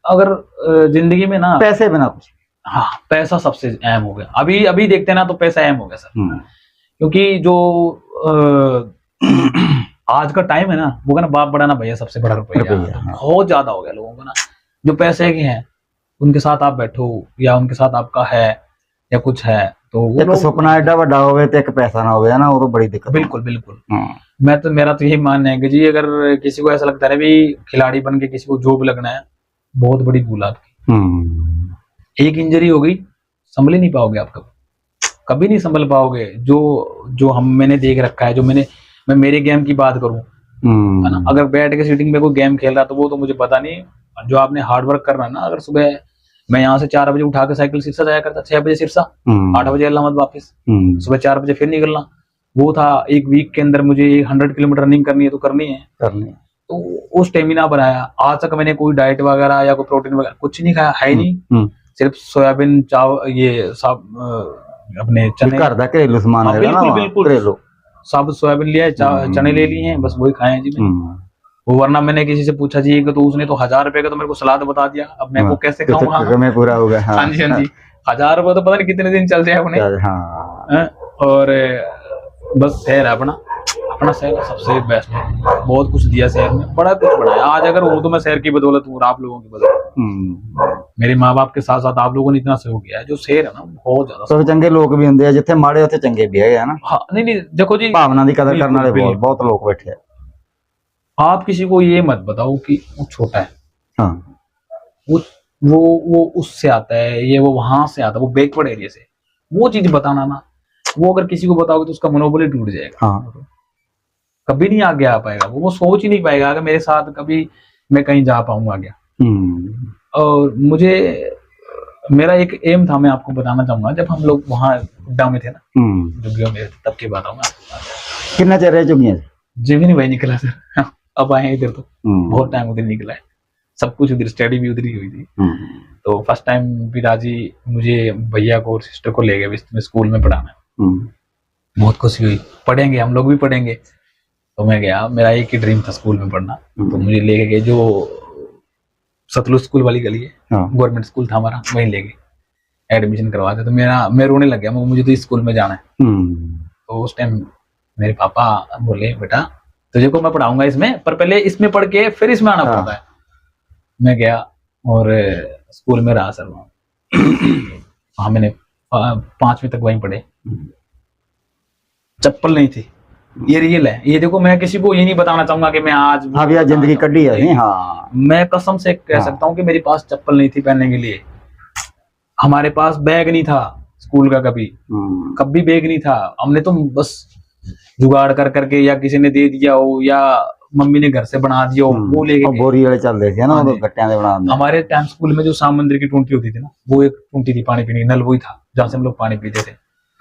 अगर जिंदगी में ना पैसे बिना कुछ, हाँ पैसा सबसे अहम हो गया, अभी अभी देखते हैं ना तो पैसा अहम हो गया सर, क्योंकि जो आज का टाइम है ना वो कहना बाप बड़ा ना भैया सबसे बड़ा रुपया, बहुत ज्यादा हो गया लोगों को ना, जो पैसे के हैं उनके साथ आप बैठो या उनके साथ आपका है या कुछ है तो एक सुपना एडा बड़ा होवे ते एक पैसा ना होवे ना, वो तो बड़ी दिक्कत। बिल्कुल बिल्कुल। मेरा तो यही मानना है कि जी अगर किसी को ऐसा लगता है भी खिलाड़ी बन के किसी को जॉब लगना है, बहुत बड़ी भूल आपकी। एक इंजरी हो गई संभल ही नहीं पाओगे आप, कभी नहीं संभल पाओगे। जो मैंने देख रखा है, जो मैं मेरे गेम की बात करूं है ना, अगर बैठ के सीटिंग में कोई गेम खेल रहा तो वो तो मुझे पता नहीं, जो आपने हार्ड वर्क करना ना, अगर सुबह मैं यहाँ से 4 बजे उठा के साइकिल सिरसा जाया करता, 6 बजे सिरसा, 8 बजे इलाहाबाद वापस, सुबह 4 बजे फिर निकलना, वो था। एक वीक के अंदर मुझे 100 किलोमीटर रनिंग करनी है तो करनी है, तो वो स्टेमिना बनाया। आज तक मैंने कोई डाइट वगैरह या कोई प्रोटीन वगैरह कुछ नहीं खाया है, नहीं, सिर्फ सोयाबीन ये सब अपने चने, घर दा घरेलू सामान है ना, बिल्कुल सब सोयाबीन लिया, चने ले लिए हैं, बस वही खाए हैं जी मैं। वो वरना मैंने किसी से पूछा जी कि तो उसने तो 1000 रुपए का तो मेरे को सलाद बता दिया, अब मैं वो कैसे खाऊंगा, मैं पूरा होगा। हाँ जी हाँ जी, 1000 रुपए तो पता नहीं कितने दिन चल जाए अपने। और बस शहर है अपना शहर सबसे बेस्ट है, बहुत कुछ दिया शहर में, बड़ा कुछ बनाया। आज अगर हूँ तो मैं शहर की बदौलत हूँ, आप लोगों की बदौलत, मेरे माँ बाप के साथ साथ आप लोगों ने इतना सहयोग किया है। जो शहर है ना बहुत ज्यादा, तो चंगे लोग भी होंगे हैं, जिथे माड़े उथे चंगे भी है ना। हाँ नहीं देखो जी, भावना की कदर करने वाले बहुत लोग बैठे हैं। आप किसी को ये मत बताओ कि वो छोटा है, हाँ वो उससे आता है, ये वो वहां से आता है, वो बैकवर्ड एरिया से, वो चीज बताना ना, वो अगर किसी को बताओगे तो उसका मनोबल टूट जाएगा। हाँ। कभी नहीं आगे आ पाएगा, वो सोच ही नहीं पाएगा अगर मेरे साथ कभी मैं कहीं जा पाऊंगा आगे। और मुझे मेरा एक एम था, मैं आपको बताना चाहूंगा, जब हम लोग वहाँ हुड्डा में थे ना, जुगियों में, तब की बात हूँ। कितना चल रहा है जुगिया? जी भी नहीं भाई निकला सर, अब आए इधर तो बहुत टाइम उधर निकला है, सब कुछ उधर, स्टडी भी उधर ही हुई थी। हम्म, तो फर्स्ट टाइम पिताजी मुझे भैया को और सिस्टर को ले गए में स्कूल में पढ़ाना। हम्म, बहुत खुशी हुई, पढ़ेंगे हम लोग भी पढ़ेंगे। तो मैं गया, मेरा एक ही ड्रीम था स्कूल में पढ़ना। तो मुझे लेके गए जो सतलुज स्कूल वाली गली है, हाँ, गवर्नमेंट स्कूल था हमारा, वहीं ले गए एडमिशन करवा दिया। तो मैं रोने लग गया, मुझे तो इस स्कूल में जाना है। हम्म, तो उस टाइम मेरे पापा बोले, बेटा तुझे को मैं पढ़ाऊंगा इसमें, पर पहले इसमें पढ़ के फिर इसमें आना पड़ता है। मैं गया और स्कूल में रहा सर वहाँ मैंने 5वीं तक वहीं पढ़े। चप्पल नहीं थी, ये रियल है। ये देखो, मैं किसी को ये नहीं बताना चाहूंगा कि मैं आज हाँ भैया जिंदगी कड्डी है नहीं। हाँ, मैं कसम से कह सकता हूँ कि मेरे पास चप्पल नहीं थी पहनने के लिए। हमारे पास बैग नहीं था स्कूल का, कभी बैग नहीं था। हमने तो बस जुगाड़ कर करके, या किसी ने दे दिया हो या मम्मी ने घर से बना दिया हो, वो लेके बोरी वाले चल रहे थे ना, वो गट्टियां दे बना। हमारे टाइम स्कूल में जो शाम मंदिर की टूंटी होती थी ना, वो एक टूंटी थी पानी पीने की, नल वही था जहाँ से हम लोग पानी पीते थे।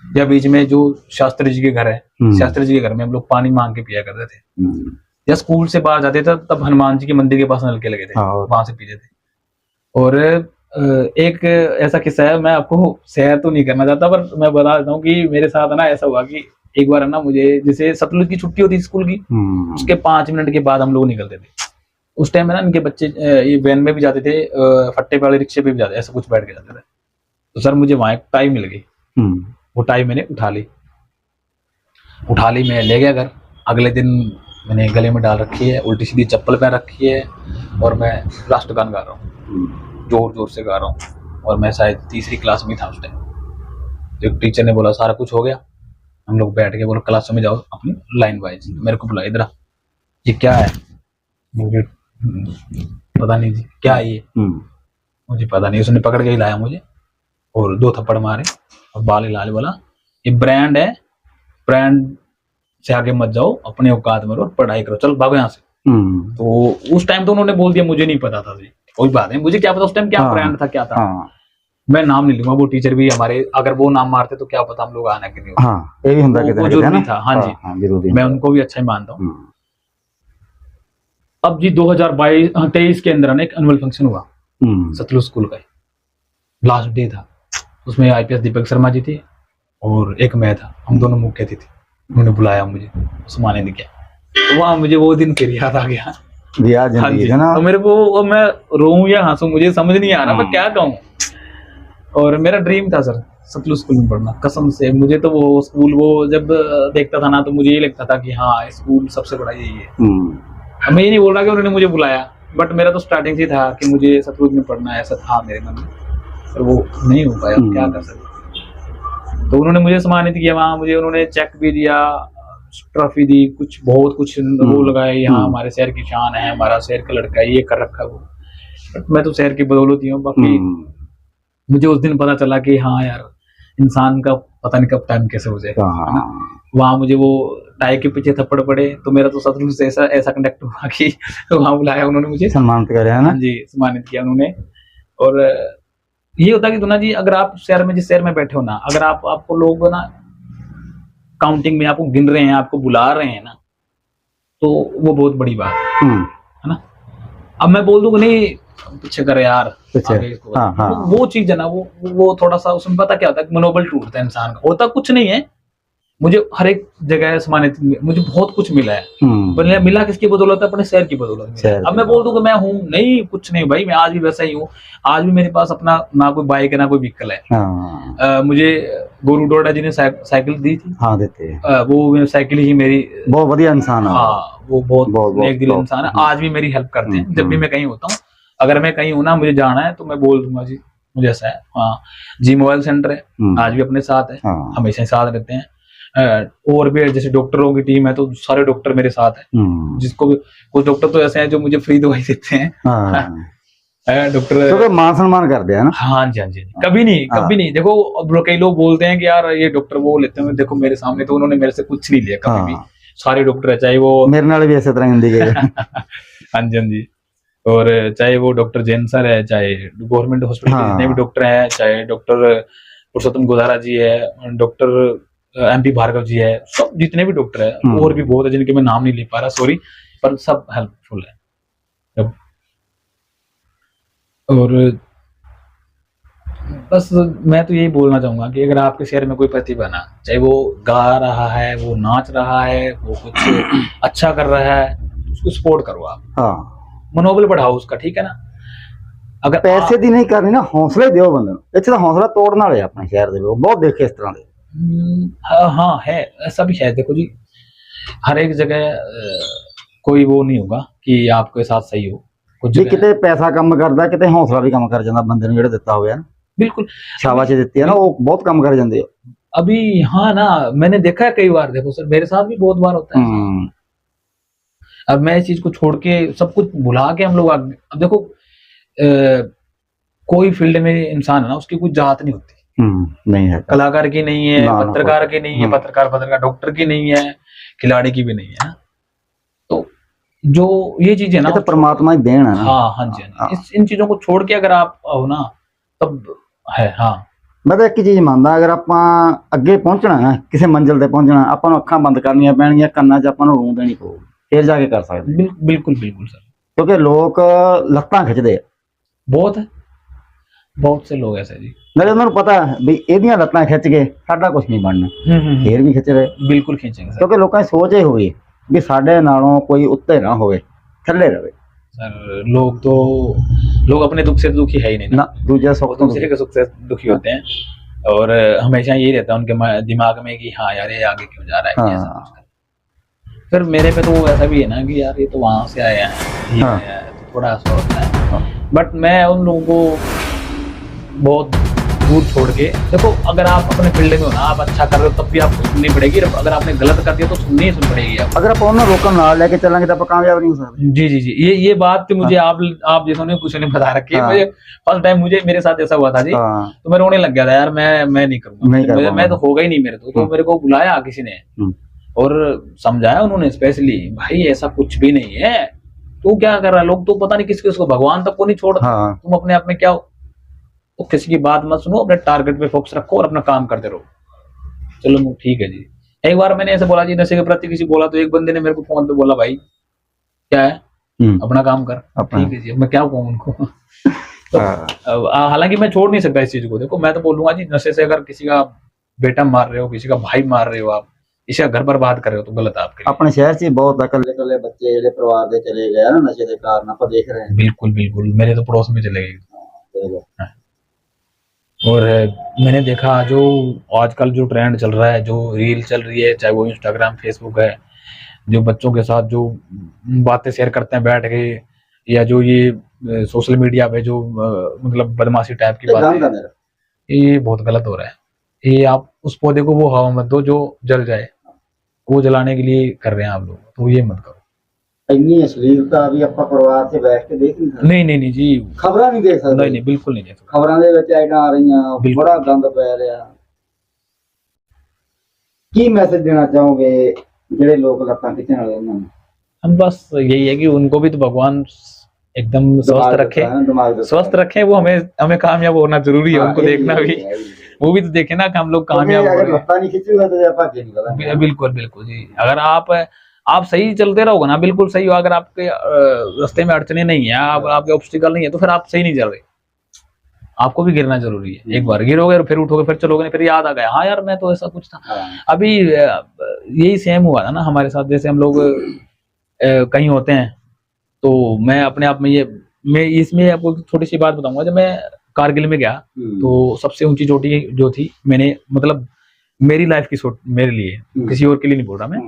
या बीच में जो शास्त्री जी के घर है, शास्त्री जी के घर में हम लोग पानी मांग के पिया करते थे। या स्कूल से बाहर जाते थे तब हनुमान जी के मंदिर के पास नलके लगे थे, वहां से पीते थे। और एक ऐसा किस्सा है, मैं आपको शेयर तो नहीं करना चाहता, पर मैं बता देता हूँ कि मेरे साथ ना ऐसा हुआ कि एक बार है ना, मुझे जैसे सतलुज की छुट्टी होती स्कूल की, उसके 5 मिनट के बाद हम लोग निकलते थे। उस टाइम में ना इनके बच्चे ये वैन में भी जाते थे, फट्टे वाले रिक्शे पे भी जाते, ऐसा कुछ बैठ के जाते थे। तो सर मुझे वहां एक टाई मिल गई, वो टाई मैंने उठा ली, मैं ले गया घर। अगले दिन मैंने गले में डाल रखी है, उल्टी सीधी चप्पल पहन रखी है, और मैं राष्ट्रगान गा रहा हूँ, जोर जोर से गा रहा हूँ। और मैं शायद 3री क्लास में था उस टाइम। तो टीचर ने बोला सारा कुछ हो गया, हम लोग बैठ के बोला क्लास में जाओ अपनी लाइन वाइज। मेरे को बुला, इधर ये क्या है? मुझे पता नहीं जी क्या है ये, मुझे पता नहीं। उसने पकड़ के ही लाया मुझे और 2 थप्पड़ मारे और बाल हिला, बोला ये ब्रांड है, ब्रांड से आगे मत जाओ, अपने औकात में रहो, पढ़ाई करो, चल भागो यहाँ से। तो उस टाइम तो उन्होंने बोल दिया, मुझे नहीं पता था जी, कोई बात नहीं, मुझे क्या पता उस टाइम क्या ब्रांड था, क्या था। मैं नाम नहीं लूंगा, वो टीचर भी हमारे, अगर वो नाम मारते तो क्या पता हम लोग आना कि नहीं। हाँ, ये भी होता है, वो जरूरी था। हाँ जी, जरूरी, मैं उनको भी अच्छा ही मानता हूँ। अब जी 2023 के अंदर एक एनुअल फंक्शन हुआ सतलुज स्कूल का, लास्ट डे था। उसमें IPS दीपक शर्मा जी थे और एक मैं था, हम दोनों मुख्य अतिथि थे। उन्होंने बुलाया मुझे, सम्मानित किया। तो वहाँ मुझे वो दिन फिर याद आ गया। हाँ जी, तो मेरे को, मैं रोऊं या हंसूं मुझे समझ नहीं आ रहा, मैं क्या कहूँ। और मेरा ड्रीम था सर सतलुज स्कूल में पढ़ना, कसम से। मुझे तो वो स्कूल, वो जब देखता था ना, तो मुझे ये लगता था कि हाँ स्कूल सबसे बड़ा यही है। मैं ये नहीं बोल रहा कि उन्होंने मुझे बुलाया, बट मेरा तो स्टार्टिंग से था कि मुझे सतलुज में पढ़ना है, ऐसा था मेरे मन में, पर वो नहीं हो पाया, क्या कर सकते। तो उन्होंने मुझे सम्मानित किया वहाँ, मुझे उन्होंने चेक भी दिया, ट्रॉफी दी, कुछ बहुत कुछ वो लगाए, यहाँ हमारे शहर की शान है, हमारा शहर का लड़का ये कर रखा वो। बट मैं तो शहर की बदौलत ही हूँ। बाकी मुझे उस दिन पता चला कि हाँ यार, इंसान का पता नहीं कब टाइम कैसे हो जाएगा। वहाँ मुझे वो टाई के पीछे थप्पड़ पड़े, तो मेरा तो सतलुज से ऐसा कंडक्ट हुआ कि वहाँ बुलाया उन्होंने मुझे, सम्मानित किया। हाँ जी, सम्मानित किया उन्होंने। और ये होता कि दुना जी, अगर आप शहर में, जिस शहर में बैठे हो ना, अगर आपको लोग ना काउंटिंग में आपको गिन रहे हैं, आपको बुला रहे हैं ना, तो वो बहुत बड़ी बात है ना। अब मैं बोल दूं नहीं पीछे करे यार, वो चीज है ना, वो थोड़ा सा उसमें पता क्या होता है, मनोबल टूटता है इंसान का। होता कुछ नहीं है, मुझे हर एक जगह सम्मानित, मुझे बहुत कुछ मिला है। मिला किसकी बदौलत है? अपने शहर की बदौलत। अब मैं बोल दूं कि मैं हूँ नहीं, कुछ नहीं भाई, मैं आज भी वैसा ही हूँ। आज भी मेरे पास अपना ना कोई बाइक है ना कोई व्हीकल है। मुझे गुरु डोडा जी ने साइकिल दी थी। हाँ, देते हैं। वो साइकिल ही मेरी, बहुत बढ़िया इंसान है। हाँ, वो बहुत नेक दिल इंसान है। आज भी मेरी हेल्प करते हैं जब भी मैं कहीं होता हूँ। अगर मैं कहीं हूँ ना, मुझे जाना है, तो मैं बोल दूंगा जी मुझे ऐसा है। हाँ जी, मोबाइल सेंटर है, आज भी अपने साथ है, हमेशा साथ रहते हैं। और भी जैसे डॉक्टरों की टीम है, तो सारे डॉक्टर मेरे साथ है। जिसको भी, कुछ डॉक्टर तो ऐसे हैं जो मुझे फ्री दवाई देते हैं। डॉक्टर तो मान सम्मान करते हैं ना। हाँ जी, हाँ जी, कभी नहीं। देखो कई लोग बोलते हैं कि यार ये डॉक्टर वो लेते हैं, देखो मेरे सामने तो उन्होंने मेरे से कुछ नहीं लिया कभी भी। सारे डॉक्टर है, चाहे वो मेरे नाल भी ऐसे तरह हिंदी के हाँ जी, हाँ जी। और चाहे वो डॉक्टर जैन सर है, चाहे गवर्नमेंट हॉस्पिटल के जितने भी डॉक्टर हैं, चाहे डॉक्टर पुरुषोत्तम गोधारा जी है, डॉक्टर MP भार्गव जी है, सब जितने भी डॉक्टर है, और भी बहुत है जिनके मैं नाम नहीं ले पा रहा, सॉरी, पर सब हेल्पफुल है। और बस मैं तो यही बोलना चाहूंगा कि अगर आपके शहर में कोई प्रतिभा ना, चाहे वो गा रहा है, वो नाच रहा है, वो कुछ अच्छा कर रहा है, उसको सपोर्ट करो आप, हाँ मनोबल बढ़ाओ उसका, ठीक है ना। अगर पैसे ਦੀ नहीं करनी ना, हौसले ਦਿਓ ਬੰਦੇ ਨੂੰ। ਇੱਥੇ ਤਾਂ ਹੌਸਲਾ ਤੋੜਨ ਵਾਲੇ ਆ ਆਪਣੇ ਸ਼ਹਿਰ ਦੇ ਲੋਕ, ਬਹੁਤ ਦੇਖੇ ਇਸ ਤਰ੍ਹਾਂ ਦੇ। हाँ हाँ है, ऐसा भी है। देखो जी, हर एक जगह कोई वो नहीं होगा कि आपके साथ सही हो, कुछ ਜੇ जगह ਕਿਤੇ ਪੈਸਾ ਕੰਮ ਕਰਦਾ, ਕਿਤੇ ਹੌਸਲਾ ਵੀ ਕੰਮ ਕਰ ਜਾਂਦਾ ਬੰਦੇ ਨੂੰ, ਜਿਹੜਾ ਦਿੱਤਾ ਹੋਇਆ ਨਾ, बिल्कुल। ਸ਼ਾਬਾਸ਼ ਦਿੱਤੀ ਹੈ ਨਾ, ਉਹ ਬਹੁਤ ਕੰਮ ਕਰ ਜਾਂਦੇ ਆ। अभी हाँ ना, मैंने देखा है कई बार, देखो सर मेरे साथ भी बहुत बार होता है। अब मैं इस चीज को छोड़ के सब कुछ भुला के हम लोग अब देखो कोई फील्ड में इंसान है ना, उसकी कुछ जात नहीं होती। नहीं है, कलाकार की नहीं है, ना, पत्रकार की नहीं है, पत्रकार डॉक्टर की नहीं है, खिलाड़ी की भी नहीं है। तो जो ये चीजें ना, तो परमात्मा ही देन है ना। हाँ हाँ जी, इन चीजों को छोड़ के अगर आप हो ना, तब है। हाँ मैं तो एक ही चीज मानदा, अगर ਆਪਾਂ ਅੱਗੇ ਪਹੁੰਚਣਾ ਹੈ, ਕਿਸੇ ਮੰਜ਼ਿਲ ਤੇ ਪਹੁੰਚਣਾ, ਆਪਾਂ ਨੂੰ ਅੱਖਾਂ ਬੰਦ ਕਰਨੀਆਂ ਪੈਣਗੀਆਂ, ਕੰਨਾਂ 'ਚ ਆਪਾਂ ਨੂੰ ਰੂੰ ਦੇਣੀ ਪਊਗੀ, ਫਿਰ ਜਾ ਕੇ ਕਰ ਸਕਦੇ। बिल्कुल बिल्कुल सर, ਕਿਉਂਕਿ ਲੋਕ ਲੱਤਾਂ ਖਿੱਚਦੇ ਆ, बहुत है, बहुत से लोग ऐसे जी। ਨਾਲੇ ਉਹਨਾਂ ਨੂੰ ਪਤਾ ਵੀ ਇਹਦੀਆਂ ਲੱਤਾਂ ਖਿੱਚ ਕੇ ਸਾਡਾ ਕੁਝ ਨਹੀਂ ਬਣਨਾ, ਫੇਰ ਵੀ ਖਿੱਚ ਰਹੇ। बिल्कुल खींचेंगे सर। ਕਿਉਂਕਿ ਲੋਕਾਂ ਦੀ ਸੋਚ ਇਹ ਹੋਈ ਵੀ ਸਾਡੇ ਨਾਲੋਂ ਕੋਈ ਉੱਤੇ ਨਾ ਹੋਵੇ, ਥੱਲੇ ਰਵੇ। सर लोग अपने दुख से तो दुखी है ही नहीं ना, ਨਾ ਦੂਜਾ ਸੁੱਖ ਤੋਂ दूसरे के सुख से दुखी होते हैं। और हमेशा यही रहता है उनके दिमाग में कि हाँ यार ये आगे क्यों जा रहा है, ऐसा कुछ कर। फिर मेरे पे तो ऐसा भी है ना कि यार ये तो वहां से आया है, हाँ। तो थोड़ा ऐसा होता है। बट मैं उन लोगों को बहुत दूर छोड़ के, देखो अगर आप अपने फील्ड में हो ना, आप अच्छा कर रहे हो, तब भी आपको सुननी पड़ेगी। अगर आपने गलत कर दिया तो सुननी ही सुन पड़ेगी आपको। अगर ਆਪਾਂ ਉਹਨਾਂ ਲੋਕਾਂ ਨਾਲ ਲੈ ਕੇ ਚੱਲਾਂਗੇ ਤਾਂ ਆਪਾਂ ਕਾਮਯਾਬ नहीं हो सकते। जी जी जी, ये बात तो मुझे आप जैसे ने कुछ ने बता रखी है। हाँ। मुझे फर्स्ट टाइम मेरे साथ ऐसा हुआ था जी, हाँ। तो मैं रोने लग गया था यार, मैं नहीं करूंगा, मैं तो होगा ही नहीं मेरे तो मेरे को बुलाया किसी ने और समझाया उन्होंने स्पेशली, भाई ऐसा कुछ भी नहीं है, तू क्या कर रहा है, लोग तो पता नहीं किस किस को भगवान तक को नहीं छोड़ता। हाँ। तुम अपने आप में क्या हो, तो किसी की बात मत सुनो, अपने टारगेट पे फोकस रखो और अपना काम करते रहो। चलो ठीक है जी। एक बार मैंने ऐसे बोला जी, नशे के प्रति किसी बोला, तो एक बंदे ने मेरे को फोन पे बोला, भाई क्या है, अपना काम कर। ठीक है जी, अब मैं क्या कहूँ उनको। तो हालांकि मैं छोड़ नहीं सकता इस चीज को। देखो मैं तो बोलूंगा जी, नशे से अगर किसी का बेटा मार रहे हो, किसी का भाई मार रहे हो, आप इसे घर बर्बाद कर रहे हो, तो गलत आपके लिए। अपने शहर से बहुत इकल्ले इकल्ले बच्चे ਜਿਹੜੇ ਪਰਿਵਾਰ ਦੇ ਚਲੇ ਗਏ ਨਾ ਨਸ਼ੇ ਦੇ ਕਾਰਨ, ਆਪਾਂ ਦੇਖ ਰਹੇ हैं। बिल्कुल बिल्कुल, मेरे तो पड़ोस में चले गए। और मैंने देखा जो आजकल जो ट्रेंड चल रहा है, जो रील चल रही है, चाहे वो इंस्टाग्राम फेसबुक है, जो बच्चों के साथ जो बातें शेयर करते हैं बैठ के, या जो ये सोशल मीडिया पे जो मतलब बदमाशी टाइप की बातें, ये बहुत गलत हो रहा है। ये आप उस पौधे को वो हवा मत दो जो जल जाए, वो जलाने के लिए कर रहे हैं आप लोग, तो ये मत करो। ਇੰਨੀ ਅਸ਼ਲੀਲਤਾ ਵੀ ਆਪਾਂ ਪਰਿਵਾਰ 'ਚ ਬੈਠ ਕੇ ਦੇਖ ਨਹੀਂ ਸਕਦੇ। नहीं जी, ਖਬਰਾਂ ਨਹੀਂ ਦੇਖ ਸਕਦੇ। नहीं बिल्कुल नहीं देख सकते। ਖਬਰਾਂ ਦੇ ਵਿੱਚ ਐਡਾਂ ਆ ਰਹੀਆਂ, ਬੜਾ ਗੰਦ ਪੈ ਰਿਹਾ। ਕੀ ਮੈਸੇਜ ਦੇਣਾ ਚਾਹੋਗੇ ਜਿਹੜੇ ਲੋਕ ਲੱਤਾਂ खिंचने वाले ਉਹਨਾਂ ਨੂੰ? हम बस यही है कि उनको भी तो भगवान एकदम स्वस्थ रखे, स्वस्थ रखे, वो हमें कामयाब होना जरूरी है। उनको देखना भी, वो भी तो देखे ना कि हम लोग कामयाब हो रहे लत्तां नहीं खिंचूगा तो आप आगे नहीं बढ़ेंगे। बिल्कुल बिल्कुल जी। अगर आप सही चलते रहोगे ना, बिल्कुल सही हो, अगर आपके रास्ते में अड़चने नहीं है, आपके ऑब्स्टिकल नहीं है, तो फिर आप सही नहीं चल रहे। आपको भी गिरना जरूरी है। एक बार गिरोगे फिर उठोगे, फिर चलोगे, फिर याद आ गया, हाँ यार मैं तो ऐसा कुछ था। अभी यही सेम हुआ था ना हमारे साथ। जैसे हम लोग कहीं होते हैं, तो मैं अपने आप में मैं इसमें आपको छोटी सी बात बताऊंगा। जब मैं कारगिल में गया, तो सबसे ऊंची चोटी जो थी, मैंने मतलब मेरी लाइफ की मेरे लिए, किसी और के लिए नहीं बोल रहा मैं,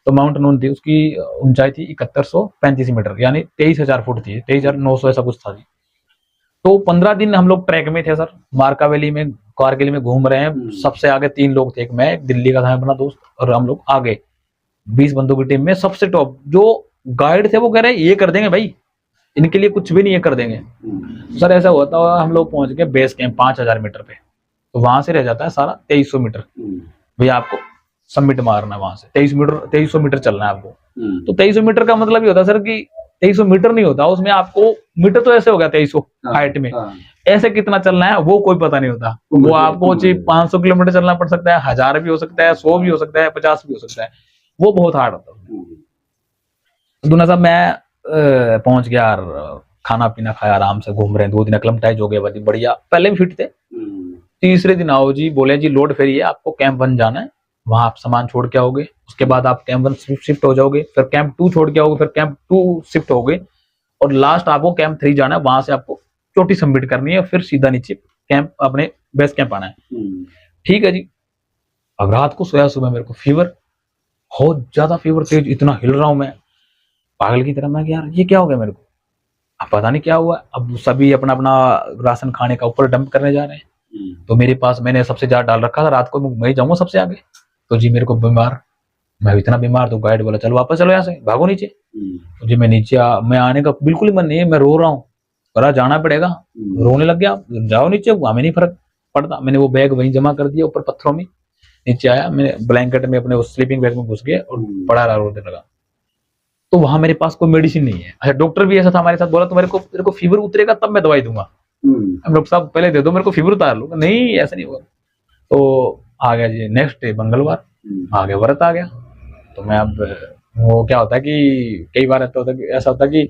तो माउंट नून थी, उसकी ऊंचाई थी 7135 मीटर, यानी 23,000 फुट थी, 23,900 ऐसा कुछ था जी। तो 15 दिन हम लोग ट्रैक में थे सर, मारका वैली में, कारगिल में घूम रहे हैं। सबसे आगे 3 लोग थे, मैं, एक दिल्ली का था अपना दोस्त, और हम लोग आगे 20 बंदों की टीम में सबसे टॉप। जो गाइड थे वो कह रहे ये कर देंगे भाई, इनके लिए कुछ भी नहीं है, कर देंगे। सर ऐसा होता हुआ हम लोग पहुंच गए बेस कैंप 5000 मीटर पे, तो वहां से रह जाता है सारा 2300 मीटर। भैया आपको सबमिट मारना है वहां से, 2300 मीटर चलना है आपको। तो 2300 मीटर का मतलब ये होता है सर कि 2300 मीटर नहीं होता उसमें, आपको मीटर तो ऐसे हो गया 2300 हाइट में, ऐसे कितना चलना है वो कोई पता नहीं होता। वो आपको 500 किलोमीटर चलना पड़ सकता है, 1000 भी हो सकता है, 100 भी हो सकता है, 50 भी हो सकता है, वो बहुत हार्ड होता है। दूना साहब मैं पहुंच गया खाना पीना खाया, आराम से घूम रहे हैं। 2 दिन एक्लेमेटाइज हो गए, बढ़िया, पहले भी फिट थे। तीसरे दिन आओ जी, बोले जी लोड फेरी है, आपको कैंप 1 जाना है, वहां आप सामान छोड़ के आओगे, उसके बाद आप कैंप 1 शिफ्ट हो जाओगे, फिर कैंप 2 छोड़ के आओगे, फिर कैंप 2 शिफ्ट होगे, और लास्ट आपको कैंप 3 जाना है, वहां से आपको चोटी सबमिट करनी है, फिर सीधा नीचे कैंप अपने बेस कैंप आना है। ठीक है जी। अब रात को सोया, सुबह मेरे को फीवर, बहुत ज्यादा फीवर, तेज, इतना हिल रहा हूं मैं पागल की तरह। मैं यार ये क्या हो गया मेरे को, अब पता नहीं क्या हुआ। अब सभी अपना अपना राशन खाने का ऊपर डंप करने जा रहे हैं, तो मेरे पास मैंने सबसे ज्यादा डाल रखा था, रात को मैं ही जाऊंगा सबसे आगे। तो जी मेरे को बीमार, मैं इतना बीमार, तो गाइड बोला चलो वापस चलो यहाँ से, भागो नीचे। तो जी मैं नीचे मैं आने का बिल्कुल ही मन नहीं है, मैं रो रहा हूँ, पर जाना पड़ेगा, रोने लग गया। जाओ नीचे, हमें नहीं फर्क पड़ता। मैंने वो बैग वहीं जमा कर दिया ऊपर पत्थरों में, नीचे आया, मैंने ब्लैंकेट में अपने उस स्लीपिंग बैग में घुस गया और पड़ा रहा, रोने लगा। तो वहां मेरे पास कोई मेडिसिन नहीं है। अच्छा, डॉक्टर भी ऐसा था हमारे साथ, बोला तो मेरे को फीवर उतरेगा तब मैं दवाई दूंगा, डॉक्टर साहब पहले दे दो, मेरे को फीवर उतार लो। नहीं ऐसा नहीं हुआ। तो आ गया जी नेक्स्ट डे, मंगलवार आ गया, व्रत आ गया। तो मैं अब, वो क्या होता है कि कई बार ऐसा होता है कि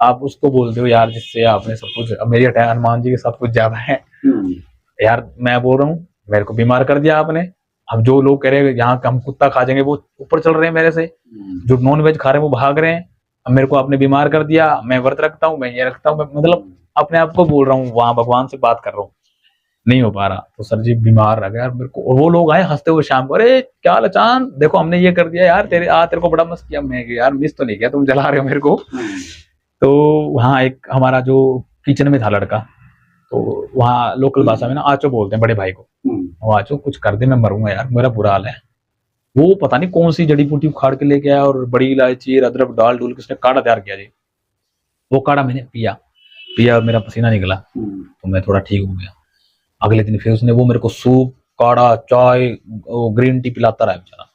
आप उसको बोलते हो यार जिससे आपने सब कुछ, अब मेरी हनुमान जी के सब कुछ ज्यादा है यार, मैं बोल रहा हूँ मेरे को बीमार कर दिया आपने। अब जो लोग कह रहे हैं यहाँ हम कुत्ता खा जाएंगे, वो ऊपर चल रहे हैं मेरे से, जो नॉन वेज खा रहे हैं वो भाग रहे हैं। अब मेरे को आपने बीमार कर दिया, मैं व्रत रखता हूँ, मैं ये रखता हूँ, मतलब अपने आप को बोल रहा हूँ, वहां भगवान से बात कर रहा हूँ, नहीं हो पा रहा। तो सर जी बीमार रह गया मेरे को, और वो लोग आए हंसते हुए शाम को, अरे क्या लचान, देखो हमने ये कर दिया यार, तेरे को बड़ा मिस किया। मैं यार मिस तो नहीं किया, तुम जला रहे हो मेरे को। तो वहाँ एक हमारा जो किचन में था लड़का, तो वहाँ लोकल भाषा में ना आचो बोलते हैं बड़े भाई को, वो आचो कुछ कर दे, मैं मरूंगा यार, मेरा बुरा हाल है। वो पता नहीं कौन सी जड़ी बूटी उखाड़ के लेके आया, और बड़ी इलायची अदरक डाल डूल के उसने काढ़ा तैयार किया जी। वो काढ़ा मैंने पिया, मेरा पसीना निकला, तो मैं थोड़ा ठीक हो गया। अगले दिन फिर उसने वो मेरे को सूप, काढ़ा, चाय, ग्रीन टी पिलाता रहा बेचारा।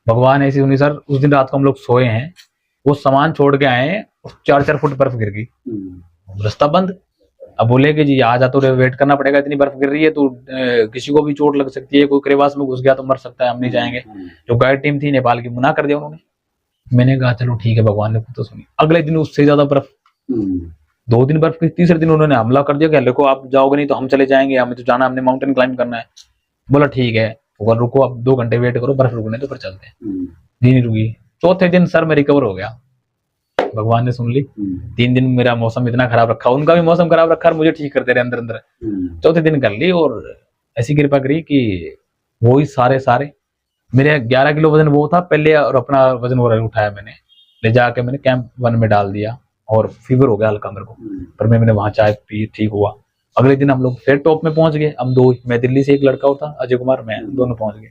भगवान ऐसी सुनी सर, उस दिन रात को हम लोग सोए हैं, वो सामान छोड़ के आए हैं, 4-4 फुट बर्फ गिर गई, रास्ता बंद। अब बोले कि जी आ जा, तो वेट करना पड़ेगा, इतनी बर्फ गिर रही है, तो किसी को भी चोट लग सकती है, कोई क्रेवास में घुस गया तो मर सकता है, हम नहीं जाएंगे। जो गाइड टीम थी नेपाल की, मना कर दिया उन्होंने। मैंने कहा चलो ठीक है, भगवान ने तो सुनी। अगले दिन उससे ज्यादा बर्फ, 2 दिन बर्फ की, तीसरे दिन उन्होंने हमला कर दिया कि देखो आप जाओगे नहीं तो हम चले जाएंगे, हमें तो जाना, हमने माउंटेन क्लाइंब करना है। बोला ठीक है, रुको आप 2 घंटे वेट करो, बर्फ रुकने तो फिर चलते हैं। जी नहीं रुकी। चौथे दिन सर मैं रिकवर हो गया, भगवान ने सुन ली। 3 दिन मेरा मौसम इतना खराब रखा, उनका भी मौसम खराब रखा, और मुझे ठीक करते रहे अंदर अंदर। चौथे दिन कर ली, और ऐसी कृपा करी कि वो ही सारे मेरे 11 किलो वजन वो था पहले, और अपना वजन वो उठाया मैंने, ले जाके मैंने कैंप 1 में डाल दिया, और फीवर हो गया हल्का मेरे को, पर मैंने वहां चाय पी, ठीक हुआ। अगले दिन हम लोग फिर टॉप में पहुंच गए, हम 2, मैं दिल्ली से एक लड़का और था, अजय कुमार, मैं, दोनों पहुंच गए।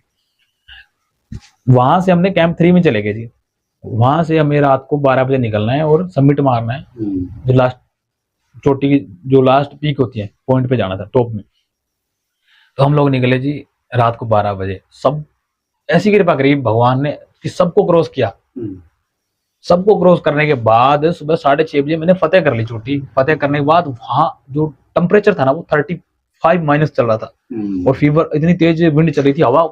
वहां से हमने कैंप 3 में चले गए जी। वहां से हमें रात को 12 बजे निकलना है और सबमिट मारना है, जो लास्ट चोटी की जो लास्ट पीक होती है, पॉइंट पे जाना था टॉप में। तो हम लोग निकले जी रात को 12 बजे। सब ऐसी कृपा करी भगवान ने कि सबको क्रॉस किया। सबको क्रॉस करने के बाद सुबह 6:30 बजे मैंने फतेह कर ली चोटी। फतेह करने के बाद वहां जो टेम्परेचर था ना, वो 35 माइनस चल रहा था, और फीवर, इतनी तेज विंड चल रही थी, हवा,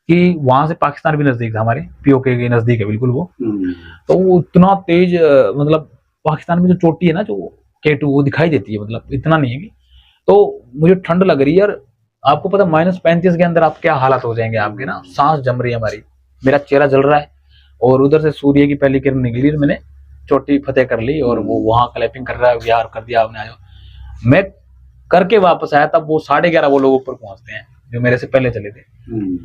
कि वहां से पाकिस्तान भी नजदीक था, हमारे पीओके के नजदीक है बिल्कुल वो। तो वो इतना तेज, मतलब पाकिस्तान में जो चोटी है ना, जो K2, वो दिखाई देती है, मतलब इतना नहीं है कि। तो मुझे ठंड लग रही है यार, आपको पता -35 के अंदर आप क्या हालात हो जाएंगे आपके ना, सांस जम रही है हमारी, मेरा चेहरा जल रहा है, और उधर से सूर्य की पहली किरण निकली, मैंने चोटी फतेह कर ली, और वो वहां क्लैपिंग कर रहा है, यार कर दिया आपने, आयो। मैं करके वापस आया, तब वो 11:30 वो लोग ऊपर पहुंचते हैं जो मेरे से पहले चले थे।